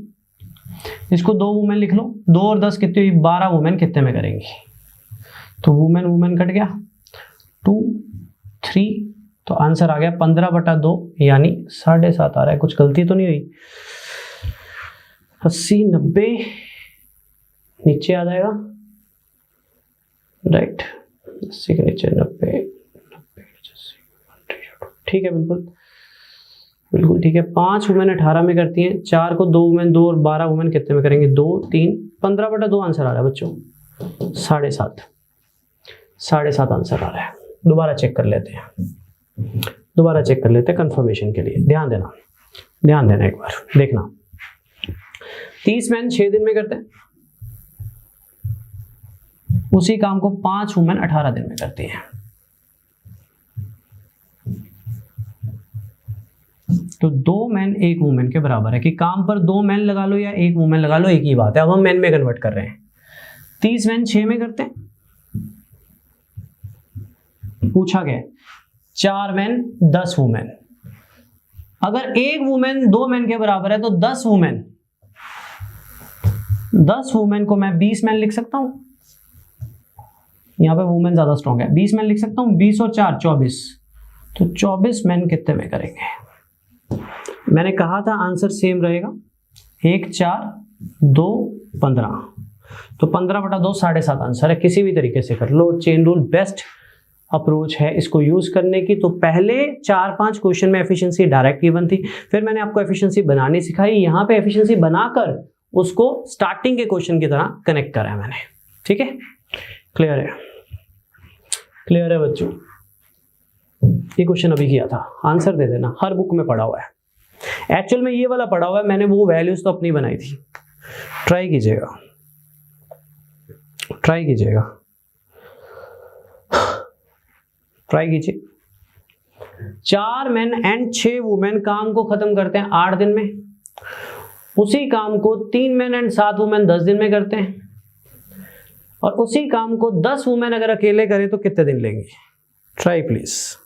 इसको 2 वुमेन लिख लो, 2 और 10 कितनी हुई, 12 वुमेन कितने में करेंगी। तो वुमेन कट गया, 2 3, तो आंसर आ गया 15/2 यानी 7.5 आ रहा है। कुछ गलती तो नहीं हुई, 80 90 नीचे आ जाएगा, राइट, 80 के नीचे 90 ठीक है, बिल्कुल ठीक है। 5 वुमेन 18 में करती हैं, 4 को 2 वुमेन 2 और 12 वुमेन कितने में करेंगे, 2 3, 15/2 आंसर आ रहा है बच्चों, 7.5 आंसर आ रहा है। दोबारा चेक कर लेते हैं कंफर्मेशन के लिए। ध्यान देना एक बार, देखना। 30 मैन 6 दिन में करते हैं, उसी काम को 5 वुमेन 18 दिन में करती हैं। तो 2 मैन 1 वुमेन के बराबर है कि काम पर 2 मैन लगा लो या 1 वुमेन लगा लो, एक ही बात है। अब हम मैन में कन्वर्ट कर रहे हैं। 30 मैन 6 में करते हैं, पूछा गया 4 मैन 10 वुमेन। अगर 1 वुमेन 2 मैन के बराबर है तो 10 वुमेन को मैं 20 मैन लिख सकता हूं। यहां पे वुमेन ज्यादा स्ट्रॉन्ग है, 20 मैन लिख सकता हूं। 20 और 4 24, तो 24 मैन कितने में करेंगे? मैंने कहा था आंसर सेम रहेगा, 1 4 2 15, तो 15/2 7.5 आंसर है। किसी भी तरीके से कर लो, चेन रूल बेस्ट अप्रोच है इसको यूज करने की। तो पहले 4-5 क्वेश्चन में एफिशिएंसी डायरेक्ट गिवन थी, फिर मैंने आपको एफिशिएंसी बनानी सिखाई। यहां पे एफिशिएंसी बनाकर उसको स्टार्टिंग के क्वेश्चन की तरह कनेक्ट करा है मैंने। ठीक है, क्लियर है? क्लियर है बच्चों? ये क्वेश्चन अभी किया था, आंसर दे देना, हर बुक में पढ़ा हुआ है। एक्चुअल में ये वाला पढ़ा हुआ है, मैंने वो वैल्यूज तो अपनी बनाई थी। ट्राई कीजिएगा, ट्राई कीजिएगा, ट्राई कीजिए। 4 मैन एंड 6 वुमेन काम को खत्म करते हैं 8 दिन में। उसी काम को 3 मैन एंड 7 वुमेन 10 दिन में करते हैं। और उसी काम को 10 वुमेन अगर अकेले करें तो कितने दिन लेंगे? Try please.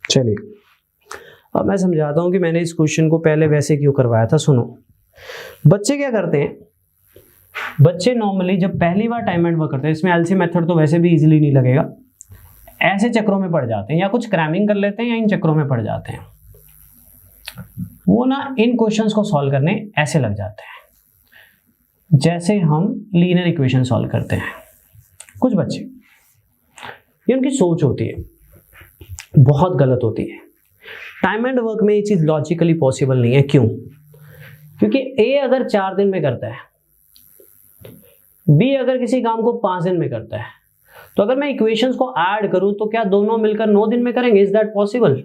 चलिए अब मैं समझाता हूं कि मैंने इस क्वेश्चन को पहले वैसे क्यों करवाया था। सुनो, बच्चे क्या करते हैं, बच्चे नॉर्मली जब पहली बार टाइम एंड वर्क करते हैं, इसमें एलसी मेथड तो वैसे भी इजीली नहीं लगेगा, ऐसे चक्रों में पड़ जाते हैं, या कुछ क्रैमिंग कर लेते हैं या इन चक्रों में पड़ जाते हैं। वो ना इन क्वेश्चंस को सॉल्व करने ऐसे लग जाते हैं जैसे हम लीनियर इक्वेशन सॉल्व करते हैं। कुछ बच्चे, ये उनकी सोच होती है, बहुत गलत होती है। टाइम एंड वर्क में ये चीज लॉजिकली पॉसिबल नहीं है। क्यों? क्योंकि ए अगर 4 दिन में करता है, बी अगर किसी काम को 5 दिन में करता है, तो अगर मैं इक्वेशंस को ऐड करूं तो क्या दोनों मिलकर 9 दिन में करेंगे? Is that possible?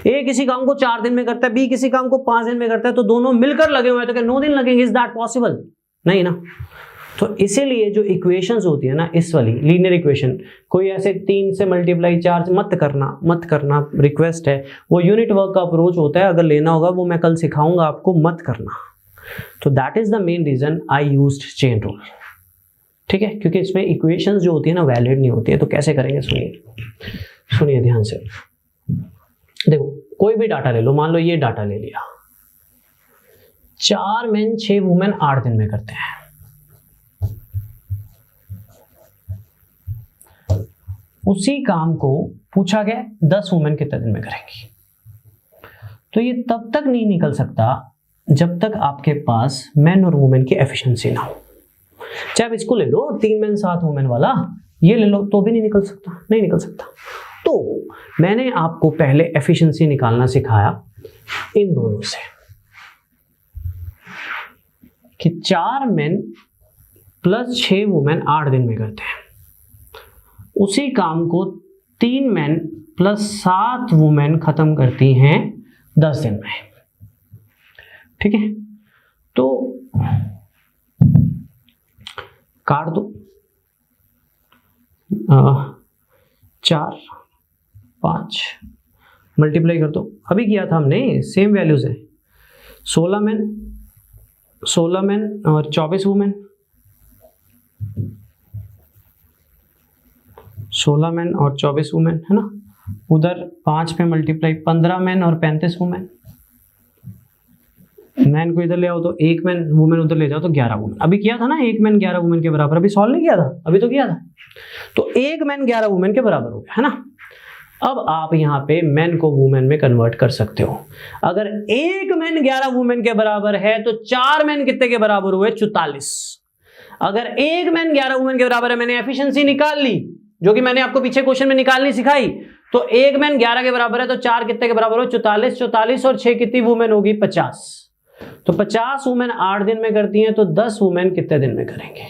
ए किसी काम को 4 दिन में करता है, बी किसी काम को 5 दिन में करता है, तो दोनों मिलकर लगे हुए हैं, तो क्या 9 दिन लगेंगे? Is that possible? नहीं ना। तो इसीलिए जो इक्वेशंस होती है ना, इस वाली लीनियर इक्वेशन, कोई ऐसे 3 से मल्टीप्लाई 4 मत करना, रिक्वेस्ट है। वो यूनिट वर्क का अप्रोच होता है, अगर लेना होगा वो मैं कल सिखाऊंगा आपको, मत करना। तो that is the main reason I used chain rule. ठीक है, क्योंकि इसमें इक्वेशंस जो होती है ना वैलिड नहीं होती है। तो कैसे करेंगे, सुनिए ध्यान से। देखो, कोई भी डाटा ले लो, मान लो ये डाटा ले लिया, 4 मैन 6 वुमेन 8 दिन में करते हैं। उसी काम को पूछा गया 10 वुमेन कितने दिन में करेंगी। तो ये तब तक नहीं निकल सकता जब तक आपके पास मैन और वुमेन की एफिशिएंसी ना हो। चाहे आप इसको ले लो 3 मैन 7 वुमेन वाला, ये ले लो, तो भी नहीं निकल सकता। तो मैंने आपको पहले एफिशिएंसी निकालना सिखाया इन दोनों से, कि 4 मैन प्लस 6 वुमेन 8 दिन में करते हैं। उसी काम को 3 मैन प्लस 7 वुमेन खत्म करती हैं 10 दिन में। ठीक है, तो काट दो, 4 5 मल्टीप्लाई कर दो। अभी किया था हमने, सेम वैल्यूज है। 16 मैन और 24 वुमेन, 16 मैन और 24 वुमेन है ना, उधर 5 पे मल्टीप्लाई 15 मैन और 35 वुमेन। मैन को इधर ले आओ तो 1 मैन, वुमेन उधर ले जाओ तो 11 वुमेन। अभी किया था ना 1 मैन 11 वुमेन के बराबर, अभी सॉल्व नहीं किया था, अभी तो किया था। तो 1 मैन 11 वुमेन के बराबर हो गया है ना। अब आप यहाँ पे मैन को वुमेन में कन्वर्ट कर सकते हो। अगर 1 मैन 11 वुमेन के बराबर है तो 4 मैन कितने के बराबर हुए? 44। अगर 1 मैन 11 वुमेन के बराबर है, मैंने एफिशिएंसी निकाल ली जो कि मैंने आपको पीछे क्वेश्चन में निकालनी सिखाई। तो 1 मैन 11 के बराबर है तो 4 कितने के बराबर हो? 44। 44 और 6 कितनी वुमेन होगी? 50। तो 50 वुमेन 8 दिन में करती हैं, तो 10 वुमेन कितने दिन में करेंगे?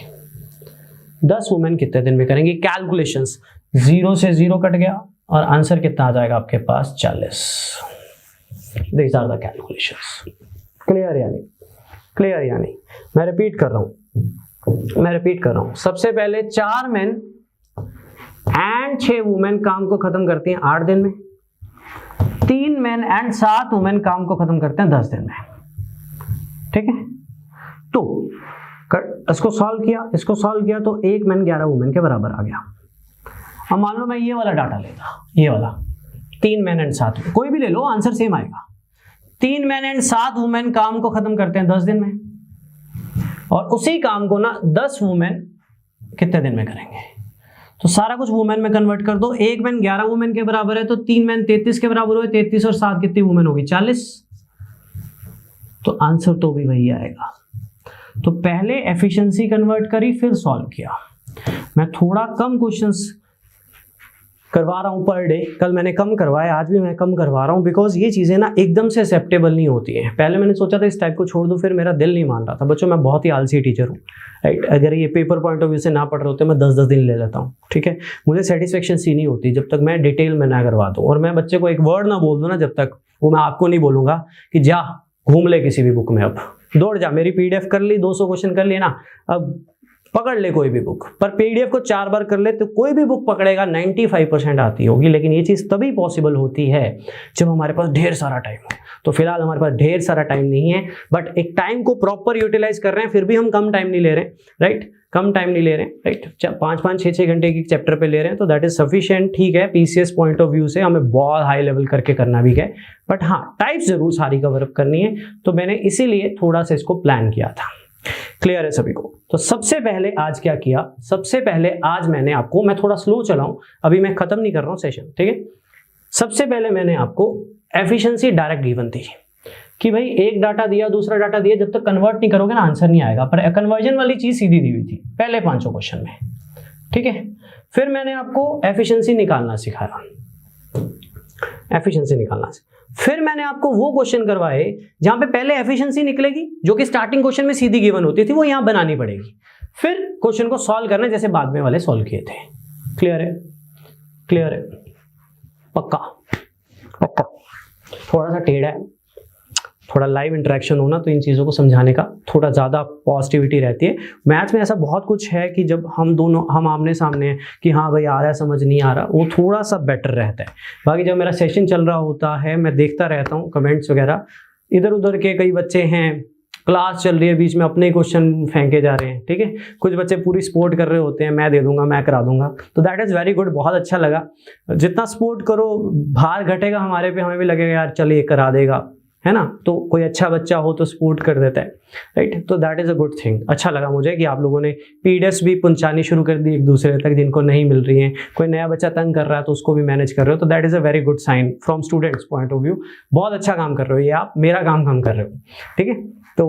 10 वुमेन कितने दिन में करेंगे? कैलकुलेशंस, 0 से 0 कट गया और आंसर कितना आ जाएगा आपके पास? 40। These are the calculations. Clear या नहीं? क्लियर या नहीं? मैं रिपीट कर रहा हूं, सबसे पहले 4 मैन एंड 6 वुमेन काम को खत्म करती हैं 8 दिन में, 3 मैन एंड 7 वुमेन काम को खत्म करते हैं 10 दिन में। ठीक है, तो इसको सॉल्व किया तो 1 मैन 11 वुमेन के बराबर आ गया। अब मान लो मैं ये वाला डाटा लेता, ये वाला 3 मैन एंड 7, कोई भी ले लो आंसर सेम आएगा। 3 मैन एंड 7 वुमेन काम को खत्म करते हैं 10 दिन में, और उसी काम को ना 10 वुमेन कितने दिन में करेंगे? तो सारा कुछ वुमेन में कन्वर्ट कर दो। 1 मैन 11 वुमेन के बराबर है तो 3 मैन 33 के बराबर हुए, 33 और 7 कितनी वुमेन होगी? 40। तो आंसर तो भी वही आएगा। तो पहले एफिशिएंसी कन्वर्ट करी, फिर सॉल्व किया। मैं थोड़ा कम क्वेश्चंस करवा रहा हूं पर डे, कल मैंने कम करवाया, आज भी मैं कम करवा रहा हूं, बिकॉज ये चीजें ना एकदम से एक्सेप्टेबल नहीं होती हैं। पहले मैंने सोचा था इस टाइप को छोड़ दूं, फिर मेरा दिल नहीं मान रहा था। बच्चों मैं बहुत ही आलसी टीचर हूँ, राइट। अगर ये पेपर पॉइंट ऑफ व्यू से ना पढ़ रहे होते मैं 10-10 दिन ले लेता हूँ, ठीक है। मुझे सेटिस्फेक्शन सी नहीं होती जब तक मैं डिटेल में ना करवा दूँ, और मैं बच्चे को एक वर्ड ना बोल दूँ ना जब तक, वो मैं आपको नहीं बोलूंगा कि जा घूम ले किसी भी बुक में, अब दौड़ जा, मेरी पीडीएफ कर ली, 200 क्वेश्चन कर लिए ना, अब पकड़ ले कोई भी बुक। पर पीडीएफ को 4 बार कर ले तो कोई भी बुक पकड़ेगा, 95% आती होगी। लेकिन ये चीज तभी पॉसिबल होती है जब हमारे पास ढेर सारा टाइम हो। तो फिलहाल हमारे पास ढेर सारा टाइम नहीं है, बट एक टाइम को प्रॉपर यूटिलाइज कर रहे हैं, फिर भी हम कम टाइम नहीं ले रहे हैं, राइट। कम टाइम नहीं ले रहे हैं, राइट। 5-5, 6-6 घंटे की चैप्टर पे ले रहे हैं, तो दैट इज सफिशिएंट, ठीक है। पीसीएस पॉइंट ऑफ व्यू से हमें बहुत हाई लेवल करके करना भी है, बट हाँ टाइप्स जरूर सारी कवर अप करनी है। तो मैंने इसीलिए थोड़ा सा इसको प्लान किया था। क्लियर है सभी को? तो सबसे पहले आज क्या किया, सबसे पहले आज मैंने आपको, मैं थोड़ा स्लो चलाऊं, अभी मैं खत्म नहीं कर रहा हूं सेशन, ठीक है। सबसे पहले मैंने आपको एफिशिएंसी डायरेक्ट गिवन थी कि भाई एक डाटा दिया, दूसरा डाटा दिया, जब तक कन्वर्ट नहीं करोगे ना आंसर नहीं आएगा। पर कन्वर्जन वाली चीज सीधी दी हुई थी पहले 5 क्वेश्चन में, ठीक है। फिर मैंने आपको एफिशिएंसी निकालना सिखाया, एफिशिएंसी निकालना। फिर मैंने आपको वो क्वेश्चन करवाए जहां पे पहले एफिशिएंसी निकलेगी, जो कि स्टार्टिंग क्वेश्चन में सीधी गिवन होती थी, वो यहां बनानी पड़ेगी। फिर क्वेश्चन को सॉल्व करने जैसे बाद में वाले सॉल्व किए थे। क्लियर है? क्लियर है? पक्का? पक्का? थोड़ा सा टेढ़ा है, थोड़ा लाइव इंटरेक्शन होना तो इन चीज़ों को समझाने का थोड़ा ज़्यादा पॉजिटिविटी रहती है। मैथ्स में ऐसा बहुत कुछ है कि जब हम आमने सामने हैं कि हाँ भाई आ रहा है, समझ नहीं आ रहा, वो थोड़ा सा बेटर रहता है। बाकी जब मेरा सेशन चल रहा होता है, मैं देखता रहता हूँ कमेंट्स वगैरह, इधर उधर के कई बच्चे हैं, क्लास चल रही है, बीच में अपने क्वेश्चन फेंके जा रहे हैं, ठीक है। कुछ बच्चे पूरी सपोर्ट कर रहे होते हैं, मैं दे दूंगा, मैं करा दूंगा, तो दैट इज़ वेरी गुड, बहुत अच्छा लगा। जितना सपोर्ट करो भार घटेगा हमारे पे, हमें भी लगेगा यार चल ये करा देगा, है ना। तो कोई अच्छा बच्चा हो तो सपोर्ट कर देता है, राइट। तो that is a good thing. अच्छा लगा मुझे कि आप लोगों ने पीडीएफ्स भी पहुंचानी शुरू कर दी एक दूसरे तक जिनको नहीं मिल रही हैं। कोई नया बच्चा तंग कर रहा है तो उसको भी मैनेज कर रहे हो, तो that is a very good sign from students point of view. बहुत अच्छा काम कर रहे हो, ये आप मेरा काम कम कर रहे हो, ठीक है। तो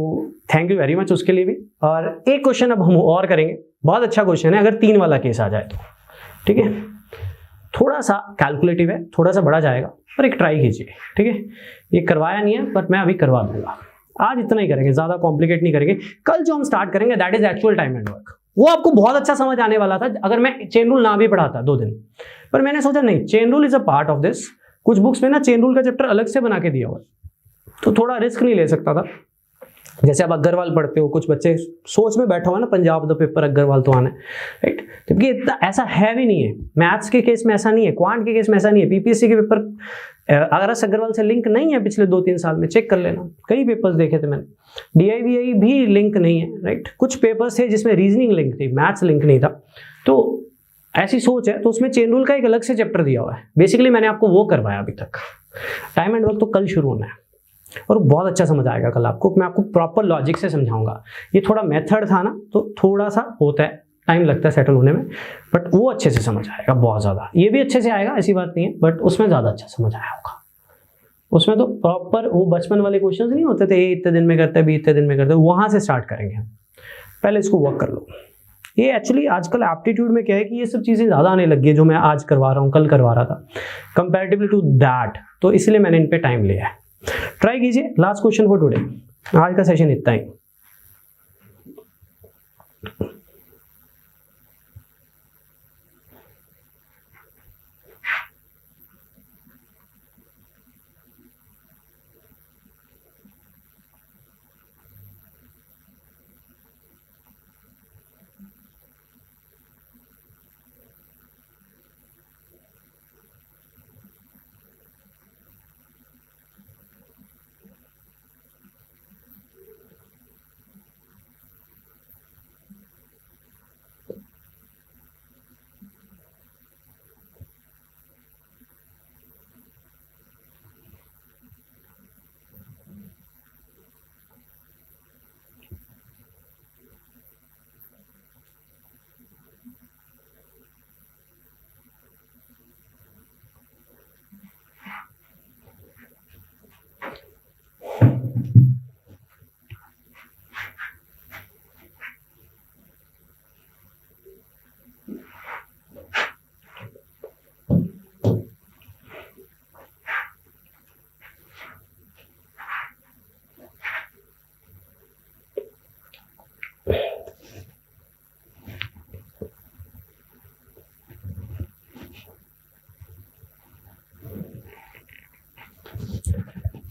थैंक यू वेरी मच उसके लिए भी। और एक क्वेश्चन अब हम और करेंगे, बहुत अच्छा क्वेश्चन है, अगर 3 वाला केस आ जाए तो, ठीक है। थोड़ा सा कैलकुलेटिव है, थोड़ा सा बढ़ा जाएगा, पर एक ट्राई कीजिए, ठीक है। ये करवाया नहीं है बट मैं अभी करवा दूंगा। आज इतना ही करेंगे, ज्यादा कॉम्प्लिकेट नहीं करेंगे। कल जो हम स्टार्ट करेंगे that is actual time and work, वो आपको बहुत अच्छा समझ आने वाला था अगर मैं चेन रूल ना भी पढ़ाता 2 दिन, पर मैंने सोचा नहीं, chain rule is a part of this. कुछ बुक्स में ना चेन रूल का चैप्टर अलग से बना के दिया हुआ है, तो थोड़ा रिस्क नहीं ले सकता था। जैसे आप अग्रवाल पढ़ते हो, कुछ बच्चे सोच में बैठा हुआ ना पंजाब द पेपर अग्रवाल तो आना है, राइट। जबकि इतना ऐसा है भी नहीं है, मैथ्स के केस में ऐसा नहीं है, क्वांट के केस में ऐसा नहीं है। पीपीएससी के पेपर आरएस अग्रवाल से लिंक नहीं है पिछले 2-3 साल में, चेक कर लेना, कई पेपर्स देखे थे मैंने। डीआईवीआई भी लिंक नहीं है, राइट। कुछ पेपर्स थे जिसमें रीजनिंग लिंक थी, मैथ्स लिंक नहीं था। तो ऐसी सोच है तो उसमें चेन रूल का एक अलग से चैप्टर दिया हुआ है। बेसिकली मैंने आपको वो करवाया अभी तक। टाइम एंड वर्क तो कल शुरू होना है और बहुत अच्छा समझ आएगा कल आपको। मैं आपको प्रॉपर लॉजिक से समझाऊंगा। ये थोड़ा मेथड था ना, तो थोड़ा सा होता है, टाइम लगता है सेटल होने में, बट वो अच्छे से समझ आएगा, बहुत ज़्यादा। ये भी अच्छे से आएगा, ऐसी बात नहीं है, बट उसमें ज़्यादा अच्छा समझ आया होगा। उसमें तो प्रॉपर वो बचपन वाले क्वेश्चंस नहीं होते थे, ए इतने दिन में करते हैं, बी इतने दिन में करते हैं, वहाँ से स्टार्ट करेंगे हम। पहले इसको वर्क कर लो। ये एक्चुअली आजकल एप्टीट्यूड में क्या है कि ये सब चीज़ें ज़्यादा आने लग गई है, जो मैं आज करवा रहा हूँ, कल करवा रहा था, कंपैरेटिवली टू दैट। तो इसलिए मैंने इन पे टाइम लिया है। ट्राई कीजिए। Last question for today. आज का सेशन इतना ही।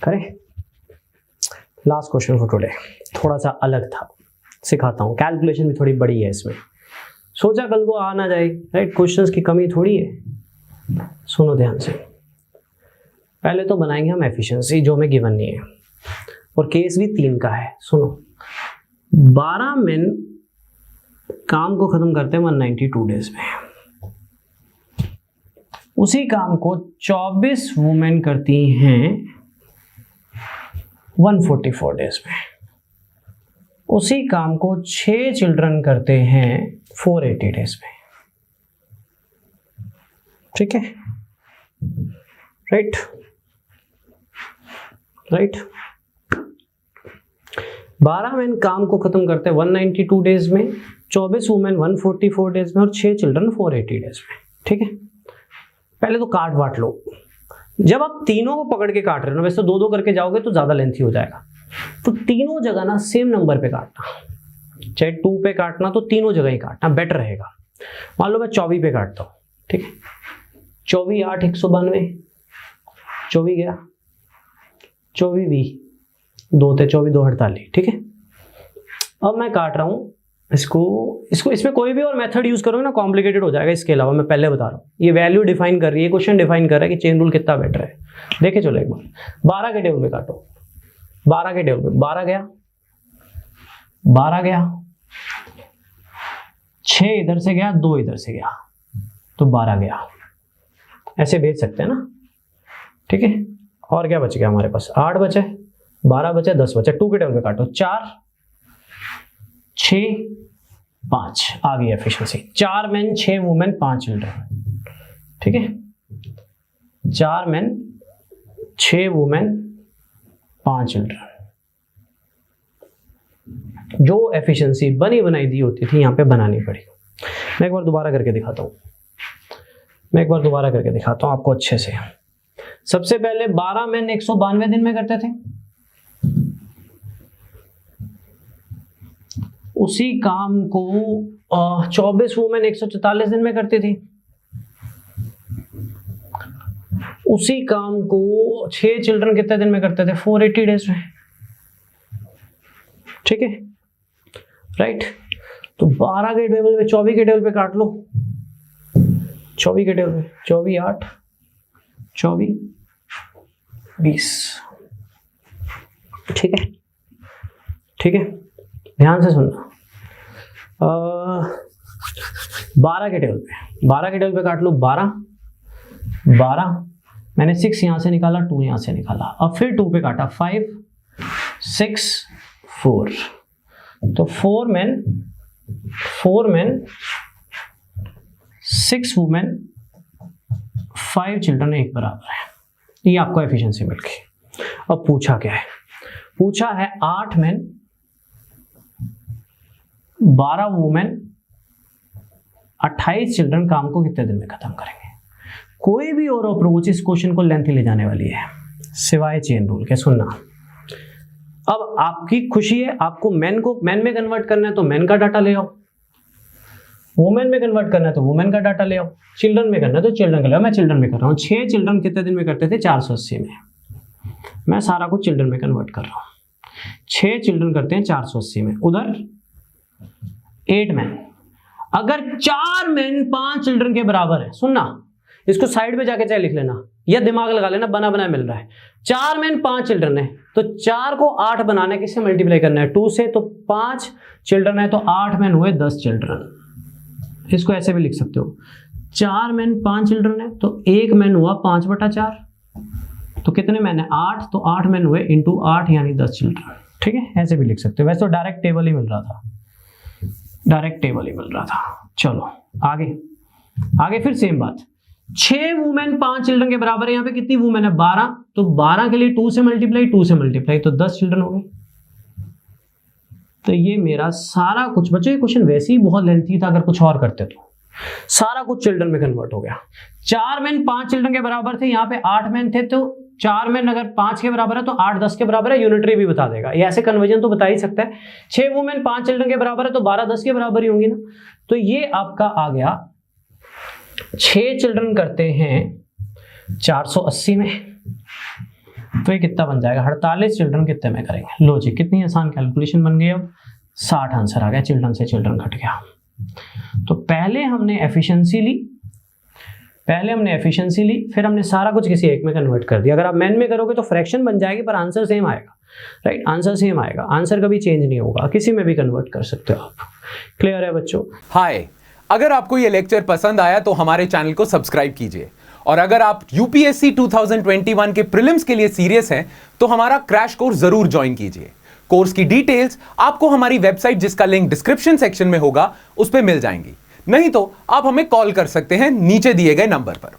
करें। लास्ट क्वेश्चन फॉर टुडे थोड़ा सा अलग था, सिखाता हूँ। कैलकुलेशन भी थोड़ी बड़ी है इसमें, सोचा कल को आ ना जाए, राइट। क्वेश्चंस की कमी थोड़ी है। सुनो ध्यान से। पहले तो बनाएंगे हम एफिशिएंसी, जो हमें गिवन नहीं है, और केस भी 3 का है। सुनो, 12 मेन काम को खत्म करते हैं 192 डेज में। उसी काम को 24 वुमेन करती हैं 144 डेज में। उसी काम को 6 चिल्ड्रन करते हैं 480 डेज में। ठीक है, राइट राइट। 12 मैन काम को खत्म करते हैं 192 डेज में, 24 वुमेन 144 डेज में, और 6 चिल्ड्रन 480 डेज में। ठीक है, पहले तो काट वाट लो। जब आप तीनों को पकड़ के काट रहे हो ना, वैसे तो 2-2 करके जाओगे तो ज्यादा लेंथी हो जाएगा, तो तीनों जगह ना सेम नंबर पे काटना। चाहे 2 पे काटना तो तीनों जगह ही काटना, बेटर रहेगा। मान लो मैं 24 पे काटता हूँ, ठीक है, 24 8 192, 24 गया, 24 20, 2 थे 24 2 48। ठीक है, अब मैं काट रहा हूँ इसको। इसमें कोई भी और मेथड यूज करोगे ना कॉम्प्लिकेटेड हो जाएगा। इसके अलावा मैं पहले बता रहा हूँ, ये वैल्यू डिफाइन कर रही है, क्वेश्चन डिफाइन कर रहा है कि चेन रूल कितना बेटर है। देखे चलो एक बार, 12 के टेबल पे काटो, 12 के टेबल पे 12 गया, 12 गया, 6 इधर से गया, 2 इधर से गया, तो 12 गया। ऐसे भेज सकते हैं ना, ठीक है। और क्या बच गया हमारे पास, 8 बचे, 12 बचे, 10 बचे। 2 के टेबल पे काटो, 4 6 5, आ गई एफिशिएंसी। 4 man 6 women 5 children. ठीक है, 4 मैन 6 वुमेन 5 चिल्ड्रन। जो एफिशिएंसी बनी बनाई दी होती थी यहां पे बनानी पड़ी। मैं एक बार दोबारा करके दिखाता हूं, आपको अच्छे से। सबसे पहले 12 मैन 192 दिन में करते थे, उसी काम को 24 वुमेन 144 दिन में करती थी, उसी काम को 6 चिल्ड्रन कितने दिन में करते थे, 480 डेज में। ठीक है, राइट। तो 12 के टेबल पे 24 के टेबल पे काट लो, 24 के टेबल पे 24 8 24 20। ठीक है, ठीक है, ध्यान से सुनना। 12 के टेबल पे, 12 के टेबल पे काट लो 12, 12 मैंने 6 यहां से निकाला, 2 यहां से निकाला, अब फिर 2 पे काटा 5 6 4, तो 4 men 6 वुमेन 5 चिल्ड्रन एक बराबर है, ये आपको एफिशिएंसी मिल गई। अब पूछा क्या है, पूछा है 8 men 12 वुमेन 28 चिल्ड्रन काम को कितने दिन में खत्म करेंगे। कोई भी और अप्रोच इस क्वेश्चन को लेंथ ले जाने वाली है सिवाय चेन रूल के। सुनना, अब आपकी खुशी है, आपको मैन को मैन में कन्वर्ट करना है तो मैन का डाटा ले आओ, वुमेन में कन्वर्ट करना है तो वुमेन का डाटा ले आओ, चिल्ड्रन में करना है तो चिल्ड्रन का ले आओ। मैं चिल्ड्रन में कर रहा हूँ। 6 चिल्ड्रन कितने दिन में करते थे, 480 में। मैं सारा कुछ चिल्ड्रन में कन्वर्ट कर रहा हूँ। 6 चिल्ड्रन करते हैं 480 में, उधर 8 मैन। अगर 4 मैन 5 चिल्ड्रन के बराबर है, सुनना इसको साइड में जाके चाहे लिख लेना या दिमाग लगा लेना, बना बना मिल रहा है। 4 मैन 5 चिल्ड्रन है तो 4 को 8 बनाना है, किससे मल्टीप्लाई करना है, 2 से, तो 5 चिल्ड्रन है तो 8 मैन हुए 10 चिल्ड्रन। इसको ऐसे भी लिख सकते हो, 4 मैन 5 चिल्ड्रन है तो 1 मैन हुआ 5/4, तो कितने मैन है 8, तो 8 मैन हुए इंटू 8 यानी 10 चिल्ड्रन। ठीक है, ऐसे भी लिख सकते हो। वैसे तो डायरेक्ट टेबल ही मिल रहा था, डायरेक्ट टेबल ही मिल रहा था। चलो आगे, आगे फिर सेम बात, 6 वुमेन 5 चिल्ड्रन के बराबर है। यहाँ पे कितनी वुमेन है 12, तो 12 के लिए 2 से मल्टीप्लाई, 2 से मल्टीप्लाई तो 10 चिल्ड्रन हो गए। तो ये मेरा सारा कुछ, बच्चों ये क्वेश्चन वैसे ही बहुत लेंथी था, अगर कुछ और करते तो सारा कुछ चिल्ड्रन में कन्वर्ट हो गया। 4 मैन 5 चिल्ड्रन के बराबर थे, यहाँ पे 8 मैन थे, तो 4 मैन अगर 5 के बराबर है तो 8 10 के बराबर है, यूनिटरी भी बता देगा, ये ऐसे कन्वर्जन तो बता ही सकता है। 6 वुमेन 5 चिल्ड्रन के बराबर है तो 12 10 के बराबर ही होंगी ना। तो ये आपका आ गया, 6 चिल्ड्रन करते हैं 480 में, तो ये कितना बन जाएगा, 48 चिल्ड्रन कितने में करेंगे। लो जी, कितनी आसान कैलकुलेशन बन गई। अब 60 आंसर आ गया, चिल्ड्रन से चिल्ड्रन घट गया। तो पहले हमने एफिशिएंसी ली, फिर हमने सारा कुछ किसी एक में कन्वर्ट कर दिया। अगर आप मैन में करोगे तो फ्रैक्शन बन जाएगी, पर आंसर सेम आएगा, राइट, आंसर सेम आएगा, आंसर कभी चेंज नहीं होगा, किसी में भी कन्वर्ट कर सकते हो आप। क्लियर है बच्चों? हाय, अगर आपको ये लेक्चर पसंद आया तो हमारे चैनल को सब्सक्राइब कीजिए, और अगर आप यूपीएससी 2021 के प्रीलिम्स के लिए सीरियस हैं तो हमारा क्रैश कोर्स जरूर ज्वाइन कीजिए। कोर्स की डिटेल्स आपको हमारी वेबसाइट, जिसका लिंक डिस्क्रिप्शन सेक्शन में होगा, उस पर मिल जाएंगी। नहीं तो आप हमें कॉल कर सकते हैं नीचे दिए गए नंबर पर।